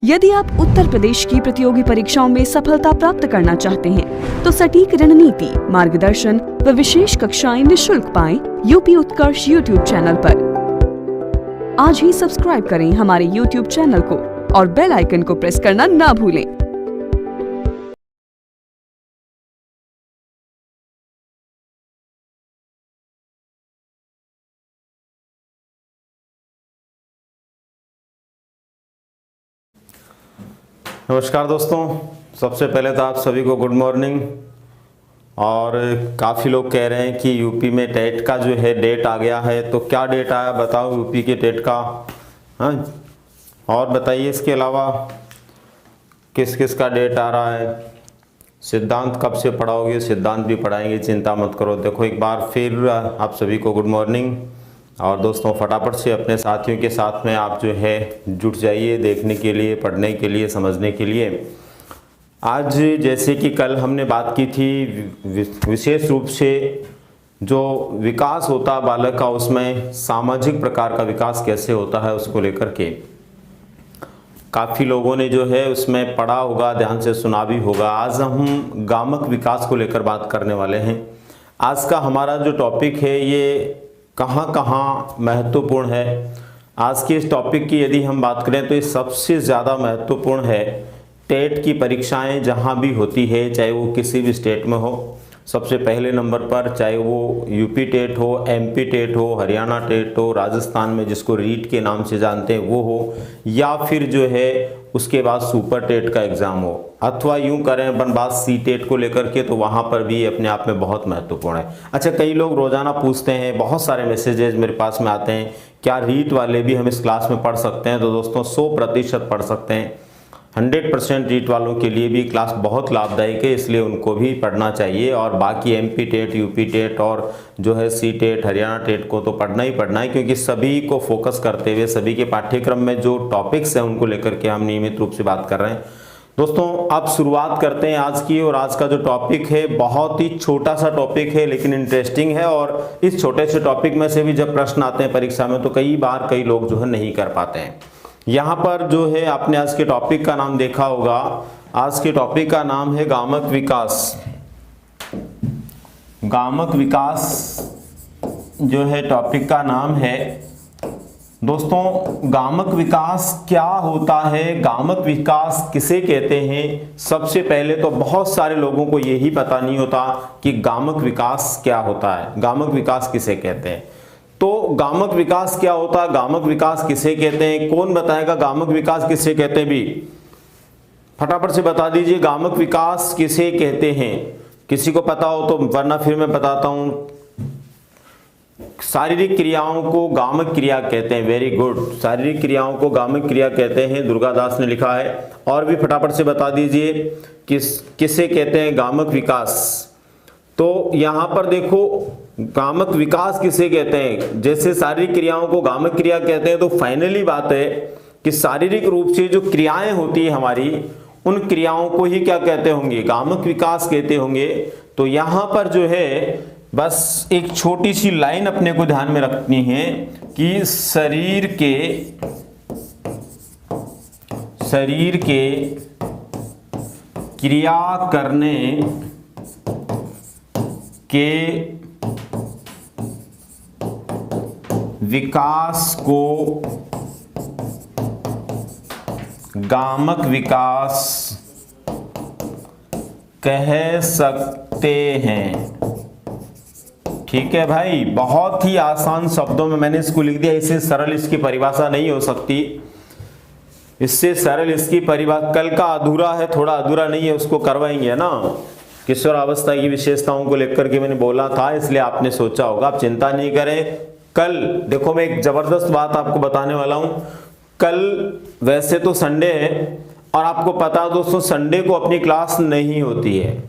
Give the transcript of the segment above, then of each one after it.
यदि आप उत्तर प्रदेश की प्रतियोगी परीक्षाओं में सफलता प्राप्त करना चाहते हैं, तो सटीक रणनीति, मार्गदर्शन व विशेष कक्षाएं निशुल्क पाएं यूपी उत्कर्ष यूट्यूब चैनल पर। आज ही सब्सक्राइब करें हमारे यूट्यूब चैनल को और बेल आइकन को प्रेस करना ना भूलें। नमस्कार दोस्तों, सबसे पहले तो आप सभी को गुड मॉर्निंग। और काफ़ी लोग कह रहे हैं कि यूपी में टेट का जो है डेट आ गया है, तो क्या डेट आया बताओ यूपी के टेट का। हाँ, और बताइए इसके अलावा किस किस का डेट आ रहा है। सिद्धांत कब से पढ़ाओगे? सिद्धांत भी पढ़ाएंगे, चिंता मत करो। देखो एक बार फिर आप सभी को गुड मॉर्निंग। और दोस्तों फटाफट से अपने साथियों के साथ में आप जो है जुट जाइए देखने के लिए, पढ़ने के लिए, समझने के लिए। आज जैसे कि कल हमने बात की थी, विशेष रूप से जो विकास होता है बालक का, उसमें सामाजिक प्रकार का विकास कैसे होता है उसको लेकर के काफ़ी लोगों ने जो है उसमें पढ़ा होगा, ध्यान से सुना भी होगा। आज हम गामक विकास को लेकर बात करने वाले हैं। आज का हमारा जो टॉपिक है ये कहाँ महत्वपूर्ण है। आज के इस टॉपिक की यदि हम बात करें तो ये सबसे ज़्यादा महत्वपूर्ण है। टेट की परीक्षाएं जहां भी होती है, चाहे वो किसी भी स्टेट में हो, सबसे पहले नंबर पर, चाहे वो यूपी टेट हो, एमपी टेट हो, हरियाणा टेट हो, राजस्थान में जिसको रीट के नाम से जानते हैं वो हो, या फिर जो है उसके बाद सुपर टेट का एग्ज़ाम हो, अथवा यूं करें अपन बात सी टेट को लेकर के, तो वहाँ पर भी अपने आप में बहुत महत्वपूर्ण है। अच्छा, कई लोग रोज़ाना पूछते हैं, बहुत सारे मैसेजेस मेरे पास में आते हैं, क्या रीट वाले भी हम इस क्लास में पढ़ सकते हैं? तो दोस्तों 100% पढ़ सकते हैं। 100% रीट वालों के लिए भी क्लास बहुत लाभदायक है, इसलिए उनको भी पढ़ना चाहिए। और बाकी एमपी टेट, यूपी टेट और जो है सी टेट, हरियाणा टेट को तो पढ़ना ही पढ़ना है, क्योंकि सभी को फोकस करते हुए सभी के पाठ्यक्रम में जो टॉपिक्स हैं उनको लेकर के हम नियमित रूप से बात कर रहे हैं। दोस्तों अब शुरुआत करते हैं आज की। और आज का जो टॉपिक है बहुत ही छोटा सा टॉपिक है, लेकिन इंटरेस्टिंग है। और इस छोटे से टॉपिक में से भी जब प्रश्न आते हैं परीक्षा में, तो कई बार कई लोग जो है नहीं कर पाते हैं। यहाँ पर जो है आपने आज के टॉपिक का नाम देखा होगा। आज के टॉपिक का नाम है गामक विकास। गामक विकास जो है टॉपिक का नाम है। दोस्तों गामक विकास क्या होता है, गामक विकास किसे कहते हैं? सबसे पहले तो बहुत सारे लोगों को यही पता नहीं होता कि गामक विकास क्या होता है, गामक विकास किसे कहते हैं। तो गामक विकास क्या होता है, गामक विकास किसे कहते हैं, कौन बताएगा गामक विकास किसे कहते हैं? भी फटाफट से बता दीजिए, गामक विकास किसे कहते हैं? किसी को पता हो तो, वरना फिर मैं बताता हूं। शारीरिक क्रियाओं को गामक क्रिया कहते हैं। वेरी गुड, शारीरिक क्रियाओं को गामक क्रिया कहते हैं, दुर्गादास ने लिखा है। और भी फटाफट से बता दीजिए किसे कहते हैं गामक विकास। तो यहां पर देखो गामक विकास किसे कहते हैं। जैसे शारीरिक क्रियाओं को गामक क्रिया कहते हैं, तो फाइनली बात है कि शारीरिक रूप से जो क्रियाएं होती है हमारी, उन क्रियाओं को ही क्या कहते होंगे? गामक विकास कहते होंगे। तो यहां पर जो है बस एक छोटी सी लाइन अपने को ध्यान में रखनी है कि शरीर के क्रिया करने के विकास को गामक विकास कह सकते हैं। ठीक है भाई, बहुत ही आसान शब्दों में मैंने इसको लिख दिया। इससे सरल इसकी परिभाषा नहीं हो सकती। इससे सरल इसकी परिभाषा, कल का अधूरा है, थोड़ा अधूरा नहीं है, उसको करवाएंगे ना। किशोरावस्था की विशेषताओं को लेकर के मैंने बोला था, इसलिए आपने सोचा होगा। आप चिंता नहीं करें। कल देखो मैं एक जबरदस्त बात आपको बताने वाला हूं। कल वैसे तो संडे है, और आपको पता दोस्तों संडे को अपनी क्लास नहीं होती है।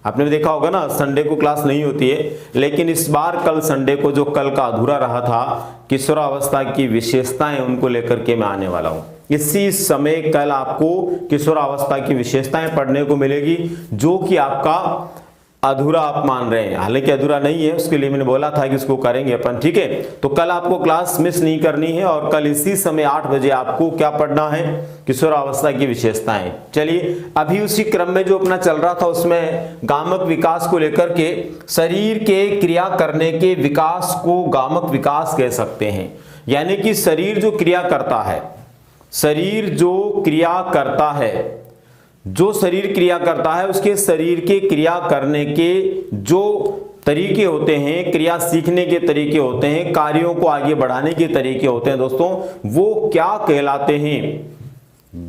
आपने भी देखा होगा ना, संडे को क्लास नहीं होती है। लेकिन इस बार कल संडे को जो कल का अधूरा रहा था, किशोरावस्था की विशेषताएं, उनको लेकर के मैं आने वाला हूं। इसी समय कल आपको किशोरावस्था की विशेषताएं पढ़ने को मिलेगी, जो कि आपका अधूरा आप मान रहे हैं, हालांकि अधूरा नहीं है, उसके लिए मैंने बोला था कि इसको करेंगे अपन, ठीक है। तो कल आपको क्लास मिस नहीं करनी है और कल इसी समय 8 बजे आपको क्या पढ़ना है, किशोरावस्था की विशेषताएं। चलिए अभी उसी क्रम में जो अपना चल रहा था उसमें गामक विकास को लेकर के, शरीर के क्रिया करने के विकास को गामक विकास कह सकते हैं। यानी कि शरीर जो क्रिया करता है, शरीर जो क्रिया करता है, जो शरीर क्रिया करता है उसके शरीर के क्रिया करने के जो तरीके होते हैं, क्रिया सीखने के तरीके होते हैं, कार्यों को आगे बढ़ाने के तरीके होते हैं दोस्तों, वो क्या कहलाते हैं,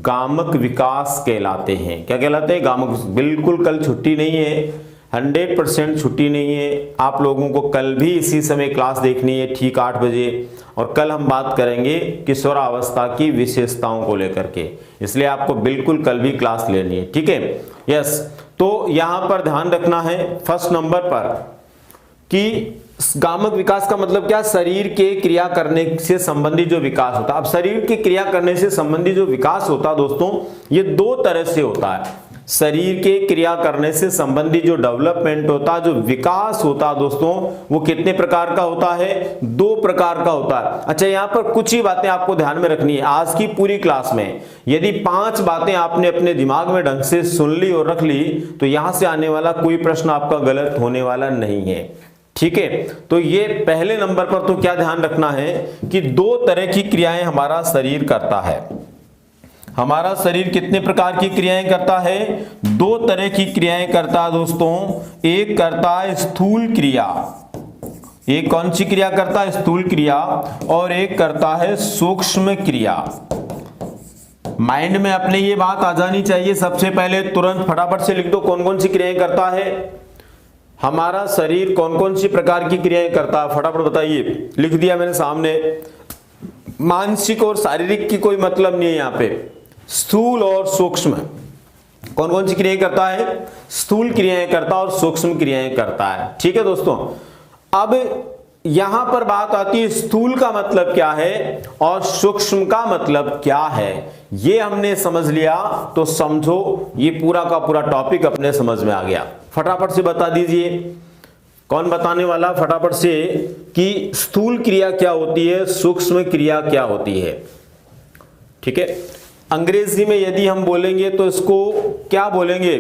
गामक विकास कहलाते हैं। क्या कहलाते हैं, गामक। बिल्कुल कल छुट्टी नहीं है, 100% छुट्टी नहीं है। आप लोगों को कल भी इसी समय क्लास देखनी है ठीक 8 बजे, और कल हम बात करेंगे किशोरावस्था की विशेषताओं को लेकर के, इसलिए आपको बिल्कुल कल भी क्लास लेनी है, ठीक है। यस, तो यहां पर ध्यान रखना है फर्स्ट नंबर पर कि गामक विकास का मतलब क्या, शरीर के क्रिया करने से संबंधित जो विकास होता है। अब शरीर के क्रिया करने से संबंधित जो विकास होता है दोस्तों, ये 2 तरह से होता है। शरीर के क्रिया करने से संबंधित जो डेवलपमेंट होता है, जो विकास होता है दोस्तों, वो कितने प्रकार का होता है, 2 प्रकार का होता है। अच्छा, यहां पर कुछ ही बातें आपको ध्यान में रखनी है। आज की पूरी क्लास में यदि 5 बातें आपने अपने दिमाग में ढंग से सुन ली और रख ली, तो यहां से आने वाला कोई प्रश्न आपका गलत होने वाला नहीं है, ठीक है। तो ये पहले नंबर पर तो क्या ध्यान रखना है कि 2 तरह की क्रियाएं हमारा शरीर करता है। हमारा शरीर कितने प्रकार की क्रियाएं करता है, 2 तरह की क्रियाएं करता है दोस्तों। एक करता है स्थूल क्रिया, एक कौन सी क्रिया करता है, स्थूल क्रिया, और एक करता है सूक्ष्म क्रिया। माइंड में अपने ये बात आ जानी चाहिए सबसे पहले, तुरंत फटाफट से लिख दो कौन कौन सी क्रियाएं करता है हमारा शरीर, कौन कौन सी प्रकार की क्रियाएं करता है, फटाफट बताइए। लिख दिया मैंने सामने। मानसिक और शारीरिक की कोई मतलब नहीं है यहां पे, स्थूल और सूक्ष्म। कौन कौन सी क्रियाएं करता है, स्थूल क्रियाएं करता है और सूक्ष्म क्रियाएं करता है, ठीक है दोस्तों। अब यहां पर बात आती है स्थूल का मतलब क्या है और सूक्ष्म का मतलब क्या है। ये हमने समझ लिया तो समझो ये पूरा का पूरा टॉपिक अपने समझ में आ गया। फटाफट से बता दीजिए, कौन बताने वाला फटाफट से कि स्थूल क्रिया क्या होती है, सूक्ष्म क्रिया क्या होती है, ठीक है। अंग्रेजी में यदि हम बोलेंगे तो इसको क्या बोलेंगे,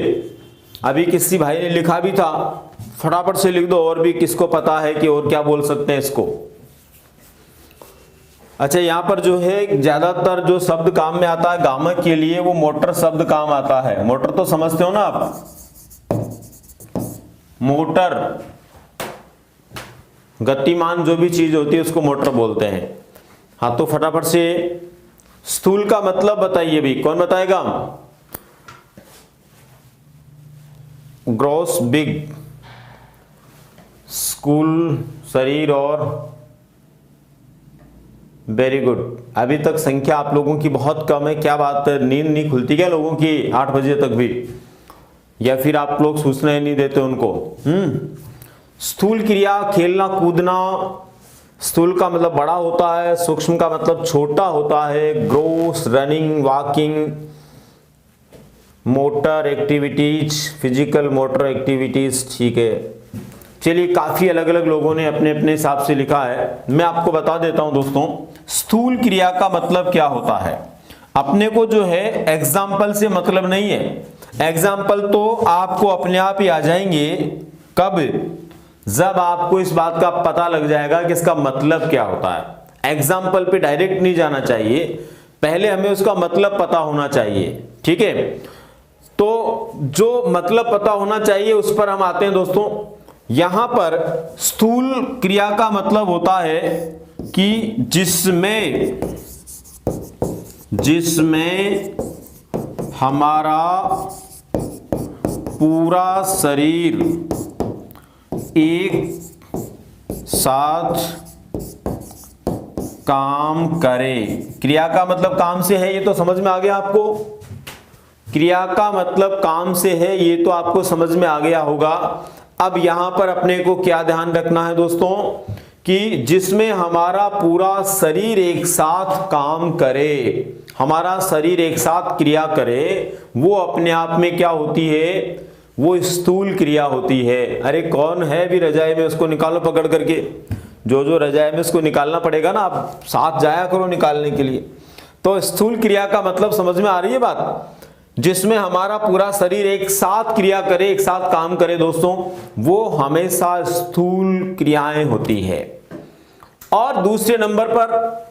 अभी किसी भाई ने लिखा भी था, फटाफट से लिख दो, और भी किसको पता है कि और क्या बोल सकते हैं इसको। अच्छा, यहां पर जो है ज्यादातर जो शब्द काम में आता है गामक के लिए, वो मोटर शब्द काम आता है। मोटर तो समझते हो ना आप, मोटर, गतिमान जो भी चीज होती है उसको मोटर बोलते हैं। हाँ, तो फटाफट से स्थूल का मतलब बताइए भी, कौन बताएगा। ग्रॉस, बिग, स्कूल, शरीर और वेरी गुड। अभी तक संख्या आप लोगों की बहुत कम है, क्या बात है, नींद नहीं खुलती क्या लोगों की 8 बजे तक भी, या फिर आप लोग सूचना नहीं देते उनको। स्थूल क्रिया, खेलना कूदना, स्थूल का मतलब बड़ा होता है, सूक्ष्म का मतलब छोटा होता है। Gross, running, walking, motor activities, physical motor activities, ठीक है। चलिए, काफी अलग अलग लोगों ने अपने अपने हिसाब से लिखा है, मैं आपको बता देता हूं दोस्तों। स्थूल क्रिया का मतलब क्या होता है, अपने को जो है एग्जाम्पल से मतलब नहीं है। एग्जाम्पल तो आपको अपने आप ही आ जाएंगे, कब, जब आपको इस बात का पता लग जाएगा कि इसका मतलब क्या होता है। एग्जाम्पल पे डायरेक्ट नहीं जाना चाहिए, पहले हमें उसका मतलब पता होना चाहिए, ठीक है। तो जो मतलब पता होना चाहिए उस पर हम आते हैं दोस्तों। यहां पर स्थूल क्रिया का मतलब होता है कि जिसमें हमारा पूरा शरीर एक साथ काम करे। क्रिया का मतलब काम से है, ये तो समझ में आ गया आपको। क्रिया का मतलब काम से है, ये तो आपको समझ में आ गया होगा। अब यहां पर अपने को क्या ध्यान रखना है दोस्तों कि जिसमें हमारा पूरा शरीर एक साथ काम करे, हमारा शरीर एक साथ क्रिया करे, वो अपने आप में क्या होती है, वो स्थूल क्रिया होती है। अरे कौन है भी रजाई में, उसको निकालो पकड़ करके, जो रजाई में उसको निकालना पड़ेगा ना, आप साथ जाया करो निकालने के लिए। तो स्थूल क्रिया का मतलब समझ में आ रही है बात, जिसमें हमारा पूरा शरीर एक साथ क्रिया करे, एक साथ काम करे दोस्तों, वो हमेशा स्थूल क्रियाएं होती है। और दूसरे नंबर पर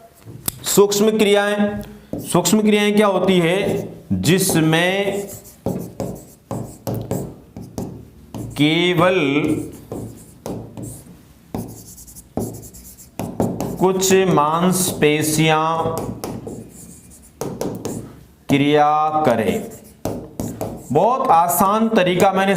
सूक्ष्म क्रियाएं। सूक्ष्म क्रियाएं क्या होती है, जिसमें केवल कुछ मांसपेशियां क्रिया करें। बहुत आसान तरीका मैंने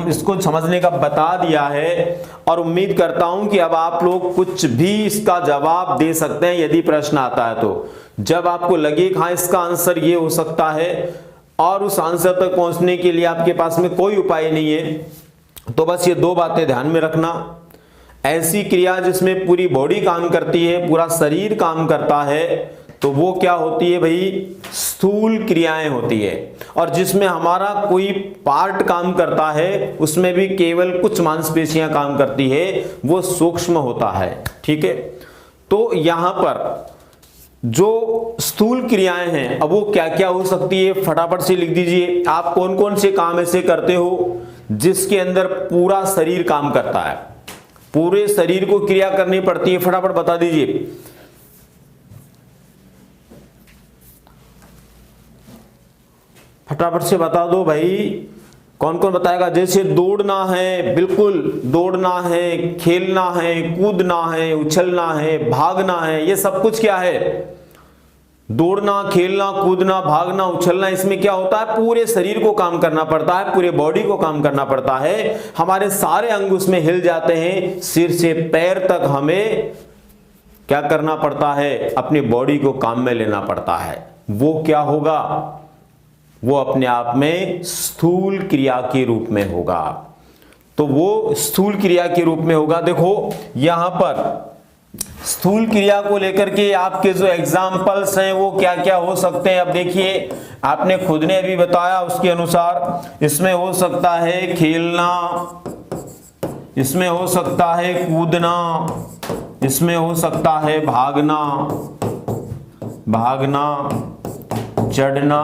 इसको समझने का बता दिया है, और उम्मीद करता हूं कि अब आप लोग कुछ भी इसका जवाब दे सकते हैं यदि प्रश्न आता है तो। जब आपको लगे कि हाँ इसका आंसर ये हो सकता है और उस आंसर तक पहुंचने के लिए आपके पास में कोई उपाय नहीं है, तो बस ये दो बातें ध्यान में रखना। ऐसी क्रिया जिसमें पूरी बॉडी काम करती है, पूरा शरीर काम करता है, तो वो क्या होती है भाई, स्थूल क्रियाएं होती है। और जिसमें हमारा कोई पार्ट काम करता है, उसमें भी केवल कुछ मांसपेशियां काम करती है, वो सूक्ष्म होता है। ठीक है, तो यहां पर जो स्थूल क्रियाएं हैं, अब वो क्या क्या हो सकती है, फटाफट से लिख दीजिए। आप कौन कौन से काम ऐसे करते हो जिसके अंदर पूरा शरीर काम करता है, पूरे शरीर को क्रिया करनी पड़ती है, फटाफट बता दीजिए। फटाफट से बता दो भाई, कौन कौन बताएगा। जैसे दौड़ना है, बिल्कुल दौड़ना है, खेलना है, कूदना है, उछलना है, भागना है, ये सब कुछ क्या है, दौड़ना, खेलना, कूदना, भागना, उछलना, इसमें क्या होता है, पूरे शरीर को काम करना पड़ता है, पूरे बॉडी को काम करना पड़ता है। हमारे सारे अंग उसमें हिल जाते हैं, सिर से पैर तक हमें क्या करना पड़ता है, अपनी बॉडी को काम में लेना पड़ता है। वो क्या होगा, वो अपने आप में स्थूल क्रिया के रूप में होगा। तो वो स्थूल क्रिया के रूप में होगा। देखो यहां पर स्थूल क्रिया को लेकर के आपके जो एग्जाम्पल्स हैं वो क्या क्या हो सकते हैं। अब देखिए, आपने खुद ने अभी बताया उसके अनुसार, इसमें हो सकता है खेलना, इसमें हो सकता है कूदना, इसमें हो सकता है भागना, चढ़ना,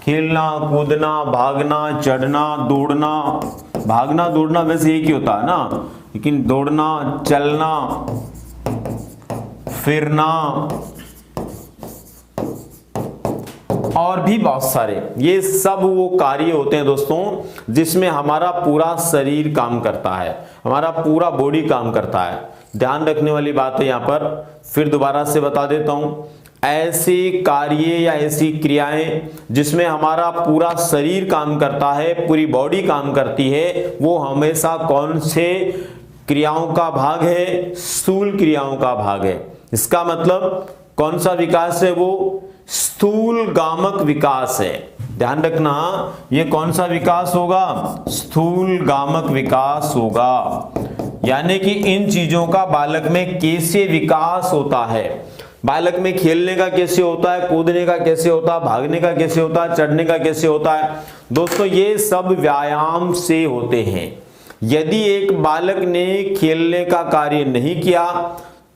खेलना, कूदना, भागना, चढ़ना, दौड़ना। भागना दौड़ना वैसे एक ही होता है ना, लेकिन दौड़ना, चलना, फिरना और भी बहुत सारे, ये सब वो कार्य होते हैं दोस्तों जिसमें हमारा पूरा शरीर काम करता है, हमारा पूरा बॉडी काम करता है। ध्यान रखने वाली बात है यहां पर, फिर दोबारा से बता देता हूं। ऐसे कार्य या ऐसी क्रियाएं जिसमें हमारा पूरा शरीर काम करता है, पूरी बॉडी काम करती है, वो हमेशा कौन से क्रियाओं का भाग है, स्थूल क्रियाओं का भाग है। इसका मतलब कौन सा विकास है, वो स्थूल गामक विकास है। ध्यान रखना, ये कौन सा विकास होगा, स्थूल गामक विकास होगा। यानी कि इन चीजों का बालक में कैसे विकास होता है, बालक में खेलने का कैसे होता है, कूदने का कैसे होता है, भागने का कैसे होता है, चढ़ने का कैसे होता है, दोस्तों ये सब व्यायाम से होते हैं। यदि एक बालक ने खेलने का कार्य नहीं किया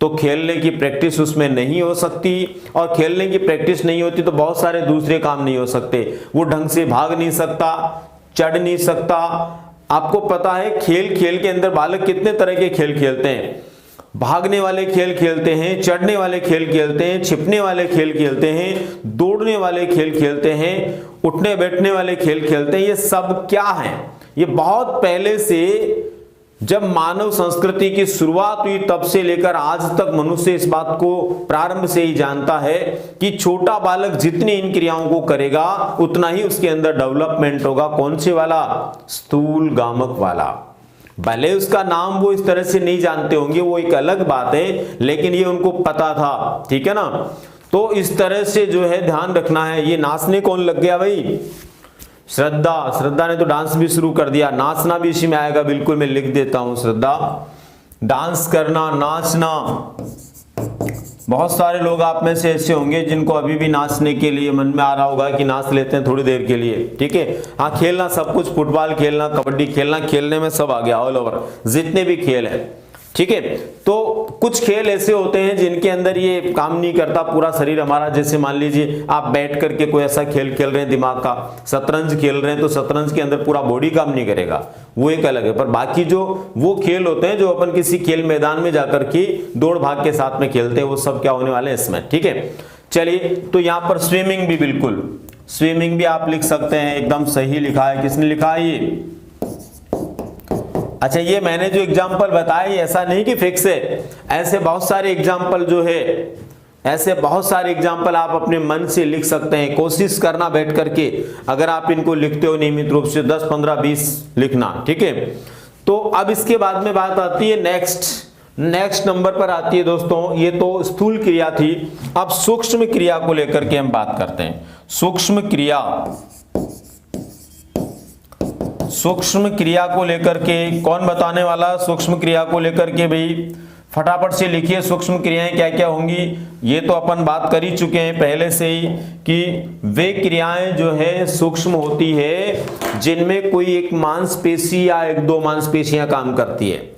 तो खेलने की प्रैक्टिस उसमें नहीं हो सकती, और खेलने की प्रैक्टिस नहीं होती तो बहुत सारे दूसरे काम नहीं हो सकते। वो ढंग से भाग नहीं सकता, चढ़ नहीं सकता। आपको पता है खेल खेल के अंदर बालक कितने तरह के खेल खेलते हैं, भागने वाले खेल खेलते हैं, चढ़ने वाले खेल खेलते हैं, छिपने वाले खेल खेलते हैं, दौड़ने वाले खेल खेलते हैं, उठने बैठने वाले खेल खेलते हैं। ये सब क्या है, ये बहुत पहले से जब मानव संस्कृति की शुरुआत हुई तब से लेकर आज तक मनुष्य इस बात को प्रारंभ से ही जानता है कि छोटा बालक जितनी इन क्रियाओं को करेगा उतना ही उसके अंदर डेवलपमेंट होगा। कौन से वाला, स्थूल गामक वाला। भले उसका नाम वो इस तरह से नहीं जानते होंगे, वो एक अलग बात है, लेकिन ये उनको पता था। ठीक है ना, तो इस तरह से जो है ध्यान रखना है। ये नाचने कौन लग गया भाई, श्रद्धा ने तो डांस भी शुरू कर दिया, नाचना भी इसी में आएगा। बिल्कुल मैं लिख देता हूं, श्रद्धा, डांस करना, नाचना, बहुत सारे लोग आप में से ऐसे होंगे जिनको अभी भी नाचने के लिए मन में आ रहा होगा कि नाच लेते हैं थोड़ी देर के लिए, ठीक है। हाँ, खेलना सब कुछ, फुटबॉल खेलना, कबड्डी खेलना, खेलने में सब आ गया, ऑल ओवर जितने भी खेल हैं, ठीक है। तो कुछ खेल ऐसे होते हैं जिनके अंदर ये काम नहीं करता पूरा शरीर हमारा। जैसे मान लीजिए आप बैठ करके कोई ऐसा खेल खेल रहे हैं दिमाग का, शतरंज खेल रहे हैं, तो शतरंज के अंदर पूरा बॉडी काम नहीं करेगा, वो एक अलग है। पर बाकी जो वो खेल होते हैं जो अपन किसी खेल मैदान में जाकर के दौड़ भाग के साथ में खेलते हैं, वो सब क्या होने वाले हैं इसमें, ठीक है। चलिए, तो यहाँ पर स्विमिंग भी, बिल्कुल स्विमिंग भी आप लिख सकते हैं, एकदम सही लिखा है। किसने लिखा है ये? अच्छा, ये मैंने जो एग्जाम्पल बताया ऐसा नहीं कि फिक्स है, ऐसे बहुत सारे एग्जाम्पल जो है, ऐसे बहुत सारे एग्जाम्पल आप अपने मन से लिख सकते हैं। कोशिश करना बैठ करके, अगर आप इनको लिखते हो नियमित रूप से 10, 15, 20 लिखना, ठीक है। तो अब इसके बाद में बात आती है नेक्स्ट नंबर पर आती है दोस्तों, ये तो स्थूल क्रिया थी। अब सूक्ष्म क्रिया को लेकर के हम बात करते हैं। सूक्ष्म क्रिया को लेकर के कौन बताने वाला? सूक्ष्म क्रिया को लेकर के भाई फटाफट से लिखिए, सूक्ष्म क्रियाएं क्या क्या होंगी। ये तो अपन बात कर ही चुके हैं पहले से ही कि वे क्रियाएं जो है सूक्ष्म होती है जिनमें कोई एक मांसपेशी या एक दो मांसपेशियां काम करती है,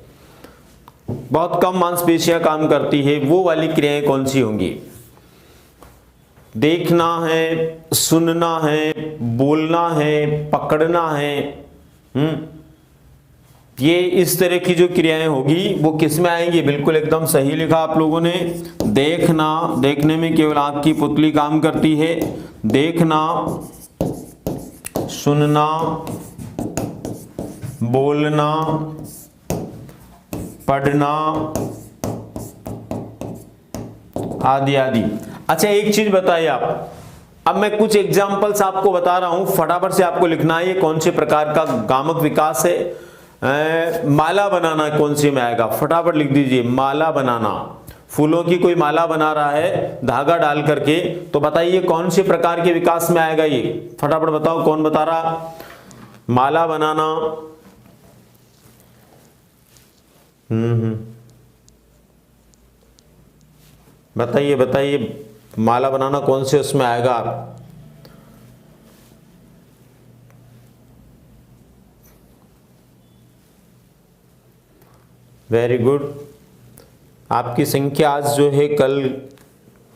बहुत कम मांसपेशियां काम करती है। वो वाली क्रियाएं कौन सी होंगी? देखना है, सुनना है, बोलना है, पकड़ना है, ये इस तरह की जो क्रियाएं होगी वो किस में आएंगी? बिल्कुल एकदम सही लिखा आप लोगों ने। देखना, देखने में केवल आंख की पुतली काम करती है। देखना, सुनना, बोलना, पढ़ना आदि आदि। अच्छा, एक चीज बताइए आप, अब मैं कुछ एग्जाम्पल्स आपको बता रहा हूं, फटाफट से आपको लिखना है ये कौन से प्रकार का गामक विकास है। माला बनाना कौन से में आएगा? फटाफट लिख दीजिए, माला बनाना। फूलों की कोई माला बना रहा है धागा डाल करके, तो बताइए कौन से प्रकार के विकास में आएगा ये? फटाफट बताओ, कौन बता रहा? माला बनाना। बताइए बताइए, माला बनाना कौन से उसमें आएगा? Very good. आपकी संख्या आज जो है कल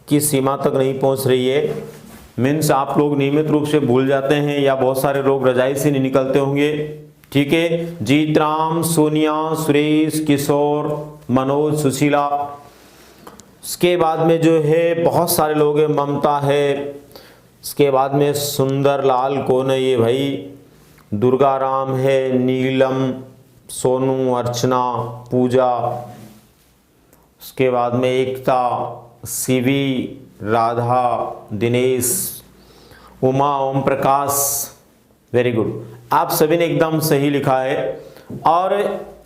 की सीमा तक नहीं पहुंच रही है। मीन्स आप लोग नियमित रूप से भूल जाते हैं या बहुत सारे लोग रजाई से नहीं निकलते होंगे, ठीक है। जीतराम, सोनिया, सुरेश, किशोर, मनोज, सुशीला, उसके बाद में जो है बहुत सारे लोग हैं, ममता है, उसके बाद में सुंदरलाल, कौन है ये भाई? दुर्गाराम है, नीलम, सोनू, अर्चना, पूजा, उसके बाद में एकता, शिवी, राधा, दिनेश, उमा, ओम प्रकाश। वेरी गुड, आप सभी ने एकदम सही लिखा है। और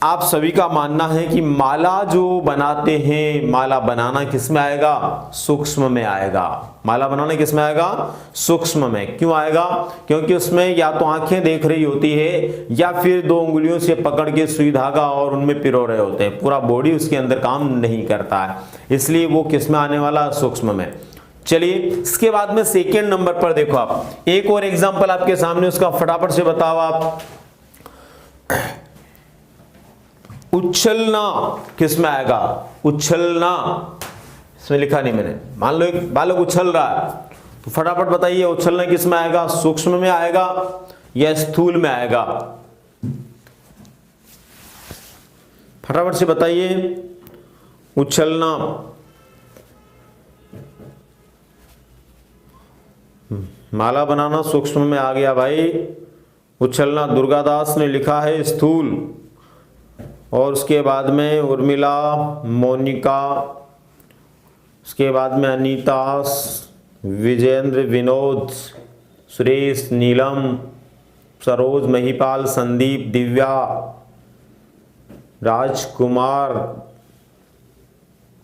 आप सभी का मानना है कि माला जो बनाते हैं, माला बनाना किस में आएगा? सूक्ष्म में आएगा। माला बनाना किस में आएगा? सूक्ष्म में। क्यों आएगा? क्योंकि उसमें या तो आंखें देख रही होती है या फिर दो उंगलियों से पकड़ के सुई धागा और उनमें पिरो रहे होते हैं, पूरा बॉडी उसके अंदर काम नहीं करता है, इसलिए वो किस में आने वाला? सूक्ष्म में। चलिए, इसके बाद में सेकेंड नंबर पर देखो आप, एक और एग्जाम्पल आपके सामने, उसका फटाफट से बताओ आप। उछलना किस में आएगा? उछलना इसमें लिखा नहीं मैंने। मान लो एक बालक उछल रहा है, तो फटाफट बताइए उछलना किस में आएगा? सूक्ष्म में आएगा या स्थूल में आएगा? फटाफट से बताइए। उछलना, माला बनाना सूक्ष्म में आ गया भाई। उछलना दुर्गादास ने लिखा है स्थूल। और उसके बाद में उर्मिला, मोनिका, उसके बाद में अनीता, विजेंद्र, विनोद, सुरेश, नीलम, सरोज, महिपाल, संदीप, दिव्या, राजकुमार,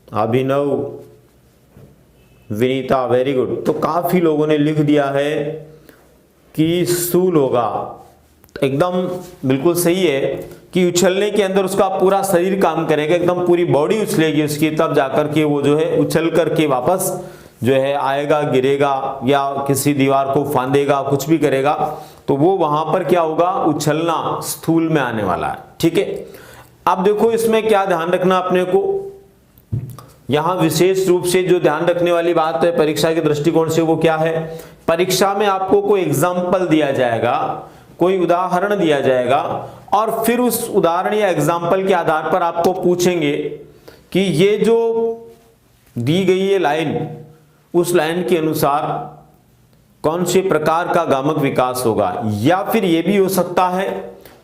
अभिनव, विनीता। Very good. तो काफ़ी लोगों ने लिख दिया है कि स्थूल होगा। तो एकदम बिल्कुल सही है कि उछलने के अंदर उसका पूरा शरीर काम करेगा, एकदम पूरी बॉडी उछलेगी उसकी, तब जाकर के वो जो है उछल करके वापस जो है आएगा, गिरेगा या किसी दीवार को फांदेगा, कुछ भी करेगा, तो वो वहां पर क्या होगा, उछलना स्थूल में आने वाला है। ठीक है, अब देखो इसमें क्या ध्यान रखना अपने को, यहां विशेष रूप से जो ध्यान रखने वाली बात है परीक्षा के दृष्टिकोण से वो क्या है, परीक्षा में आपको कोई एग्जाम्पल दिया जाएगा, कोई उदाहरण दिया जाएगा और फिर उस उदाहरण या एग्जाम्पल के आधार पर आपको पूछेंगे कि ये जो दी गई है लाइन, उस लाइन के अनुसार कौन से प्रकार का गामक विकास होगा। या फिर यह भी हो सकता है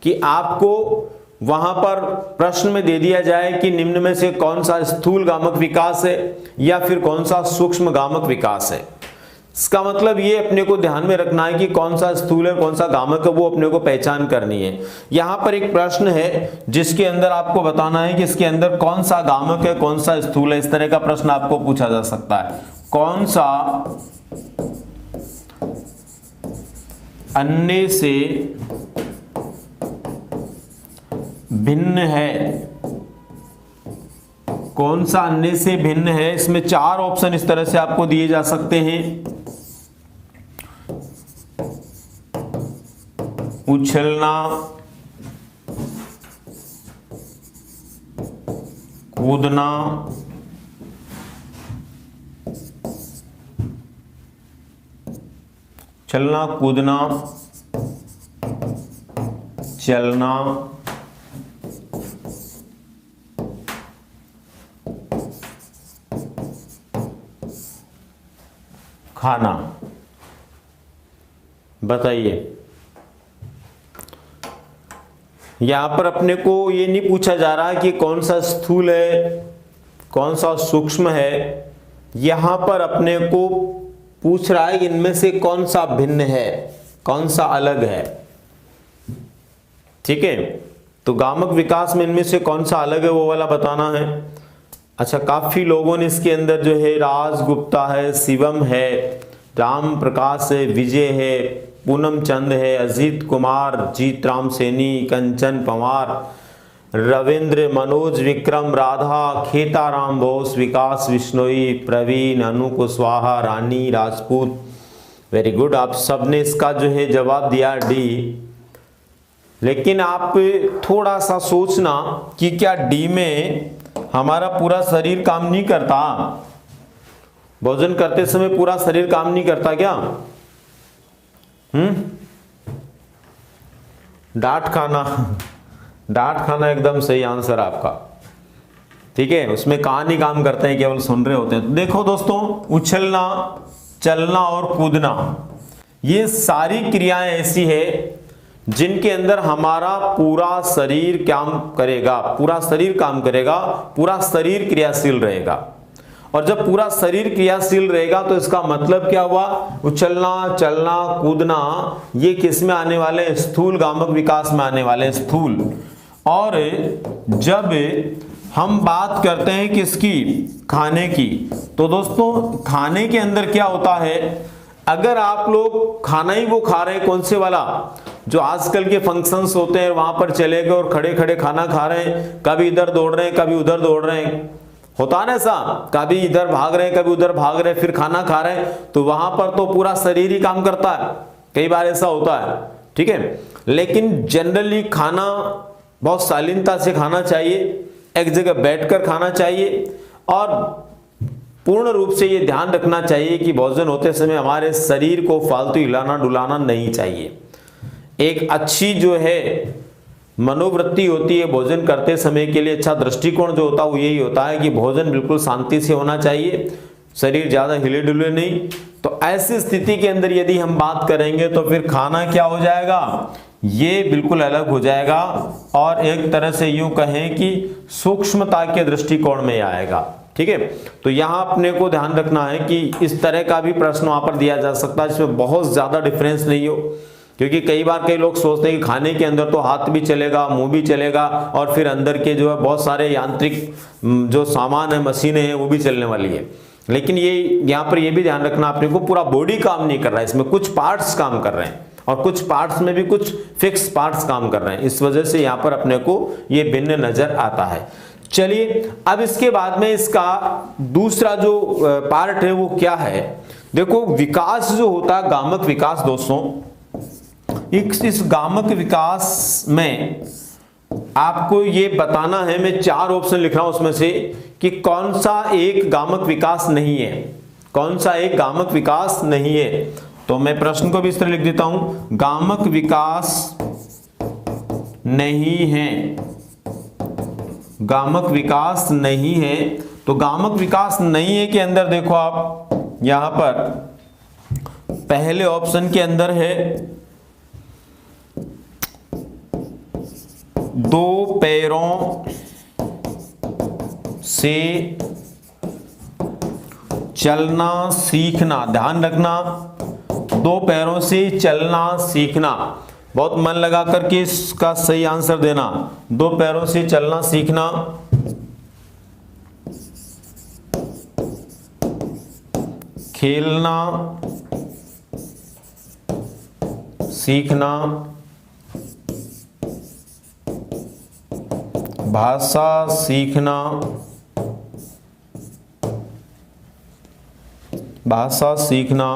कि आपको वहां पर प्रश्न में दे दिया जाए कि निम्न में से कौन सा स्थूल गामक विकास है या फिर कौन सा सूक्ष्म गामक विकास है। इसका मतलब ये अपने को ध्यान में रखना है कि कौन सा स्थूल है कौन सा गामक है, वो अपने को पहचान करनी है। यहां पर एक प्रश्न है जिसके अंदर आपको बताना है कि इसके अंदर कौन सा गामक है कौन सा स्थूल है, इस तरह का प्रश्न आपको पूछा जा सकता है। कौन सा अन्य से भिन्न है, कौन सा अन्य से भिन्न है। इसमें 4 ऑप्शन इस तरह से आपको दिए जा सकते हैं, उछलना, कूदना, चलना कूदना, चलना, खाना। बताइए, यहां पर अपने को ये नहीं पूछा जा रहा कि कौन सा स्थूल है कौन सा सूक्ष्म है, यहां पर अपने को पूछ रहा है इनमें से कौन सा भिन्न है कौन सा अलग है। ठीक है, तो गामक विकास में इनमें से कौन सा अलग है वो वाला बताना है। अच्छा, काफी लोगों ने इसके अंदर जो है राज गुप्ता है, शिवम है, राम प्रकाश है, विजय है, पूनम चंद है, अजीत कुमार, जीत राम सैनी, कंचन पंवार, रविंद्र, मनोज, विक्रम, राधा, खेताराम बोस, विकास बिश्नोई, प्रवीण, अनु कुशवाहा, रानी राजपूत। वेरी गुड, आप सबने इसका जो है जवाब दिया डी। लेकिन आप थोड़ा सा सोचना कि क्या डी में हमारा पूरा शरीर काम नहीं करता, भोजन करते समय पूरा शरीर काम नहीं करता क्या? डांट खाना, डांट खाना एकदम सही आंसर आपका। ठीक है, उसमें कान ही काम करते हैं, केवल सुन रहे होते हैं। तो देखो दोस्तों, उछलना, चलना और कूदना, ये सारी क्रियाएं ऐसी है जिनके अंदर हमारा पूरा शरीर काम करेगा, पूरा शरीर काम करेगा, पूरा शरीर क्रियाशील रहेगा। और जब पूरा शरीर क्रियाशील रहेगा तो इसका मतलब क्या हुआ, उछलना, चलना, कूदना, ये किस में आने वाले, स्थूल गामक विकास में आने वाले, स्थूल। और जब हम बात करते हैं किसकी, खाने की, तो दोस्तों खाने के अंदर क्या होता है, अगर आप लोग खाना ही वो खा रहे हैं, कौन से वाला, जो आजकल के फंक्शंस होते हैं वहां पर चले गए और खड़े खड़े खाना खा रहे हैं, कभी इधर दौड़ रहे हैं कभी उधर दौड़ रहे हैं, होता है ना ऐसा, कभी इधर भाग रहे हैं कभी उधर भाग रहे हैं, फिर खाना खा रहे हैं, तो वहां पर तो पूरा शरीर ही काम करता है, कई बार ऐसा होता है। ठीक है, लेकिन जनरली खाना बहुत शालीनता से खाना चाहिए, एक जगह बैठकर खाना चाहिए और पूर्ण रूप से ये ध्यान रखना चाहिए कि भोजन होते समय हमारे शरीर को फालतू हिलाना डुलाना नहीं चाहिए। एक अच्छी जो है मनोवृत्ति होती है भोजन करते समय के लिए, अच्छा दृष्टिकोण जो होता है वो यही होता है कि भोजन बिल्कुल शांति से होना चाहिए, शरीर ज्यादा हिले डुले नहीं। तो ऐसी स्थिति के अंदर यदि हम बात करेंगे तो फिर खाना क्या हो जाएगा, ये बिल्कुल अलग हो जाएगा और एक तरह से यूं कहें कि सूक्ष्मता के दृष्टिकोण में आएगा। ठीक है, तो यहां अपने को ध्यान रखना है कि इस तरह का भी प्रश्न वहां पर दिया जा सकता है जिसमें बहुत ज्यादा डिफरेंस नहीं हो, क्योंकि कई बार कई लोग सोचते हैं कि खाने के अंदर तो हाथ भी चलेगा, मुंह भी चलेगा और फिर अंदर के जो है बहुत सारे यांत्रिक जो सामान है, मशीनें हैं, वो भी चलने वाली है। लेकिन ये यहाँ पर ये भी ध्यान रखना आपने को, पूरा बॉडी काम नहीं कर रहा है, इसमें कुछ पार्ट्स काम कर रहे हैं और कुछ पार्ट्स में भी कुछ फिक्स पार्ट्स काम कर रहे हैं, इस वजह से यहाँ पर अपने को ये भिन्न नजर आता है। चलिए अब इसके बाद में इसका दूसरा जो पार्ट है वो क्या है। देखो विकास जो होता है, गामक विकास दोस्तों, इस गामक विकास में आपको ये बताना है, मैं 4 ऑप्शन लिख रहा हूं उसमें से कि कौन सा एक गामक विकास नहीं है, कौन सा एक गामक विकास नहीं है। तो मैं प्रश्न को भी इस तरह लिख देता हूं, गामक विकास नहीं है, गामक विकास नहीं है। तो गामक विकास नहीं है के अंदर देखो आप यहां पर पहले ऑप्शन के अंदर है 2 पैरों से चलना सीखना। ध्यान रखना, 2 पैरों से चलना सीखना, बहुत मन लगा करके इसका सही आंसर देना। 2 पैरों से चलना सीखना, खेलना सीखना, भाषा सीखना, भाषा सीखना,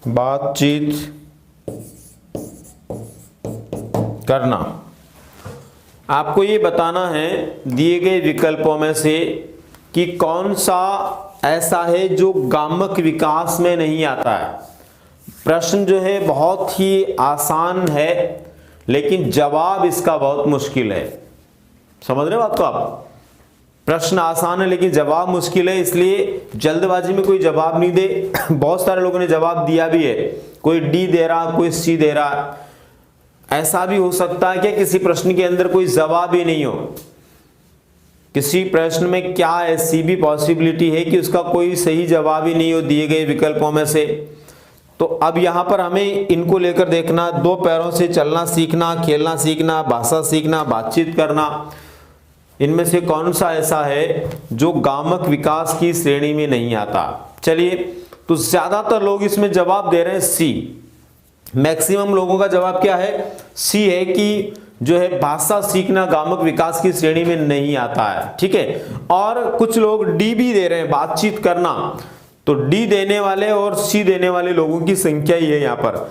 बातचीत करना। आपको ये बताना है दिए गए विकल्पों में से कि कौन सा ऐसा है जो गामक विकास में नहीं आता है। प्रश्न जो है बहुत ही आसान है लेकिन जवाब इसका बहुत मुश्किल है। समझ रहे हो बात को आप? प्रश्न आसान है लेकिन जवाब मुश्किल है, इसलिए जल्दबाजी में कोई जवाब नहीं दे। बहुत सारे लोगों ने जवाब दिया भी है, कोई डी दे रहा, कोई सी दे रहा। ऐसा भी हो सकता है कि किसी प्रश्न के अंदर कोई जवाब ही नहीं हो, किसी प्रश्न में क्या ऐसी भी पॉसिबिलिटी है कि उसका कोई सही जवाब ही नहीं हो दिए गए विकल्पों में से। तो अब यहां पर हमें इनको लेकर देखना, 2 पैरों से चलना सीखना, खेलना सीखना, भाषा सीखना, बातचीत करना, इनमें से कौन सा ऐसा है जो गामक विकास की श्रेणी में नहीं आता। चलिए, तो ज्यादातर लोग इसमें जवाब दे रहे हैं सी। मैक्सिमम लोगों का जवाब क्या है? सी है कि जो है भाषा सीखना गामक विकास की श्रेणी में नहीं आता है। ठीक है, और कुछ लोग डी भी दे रहे हैं, बातचीत करना। तो डी देने वाले और सी देने वाले लोगों की संख्या ही है यहाँ पर।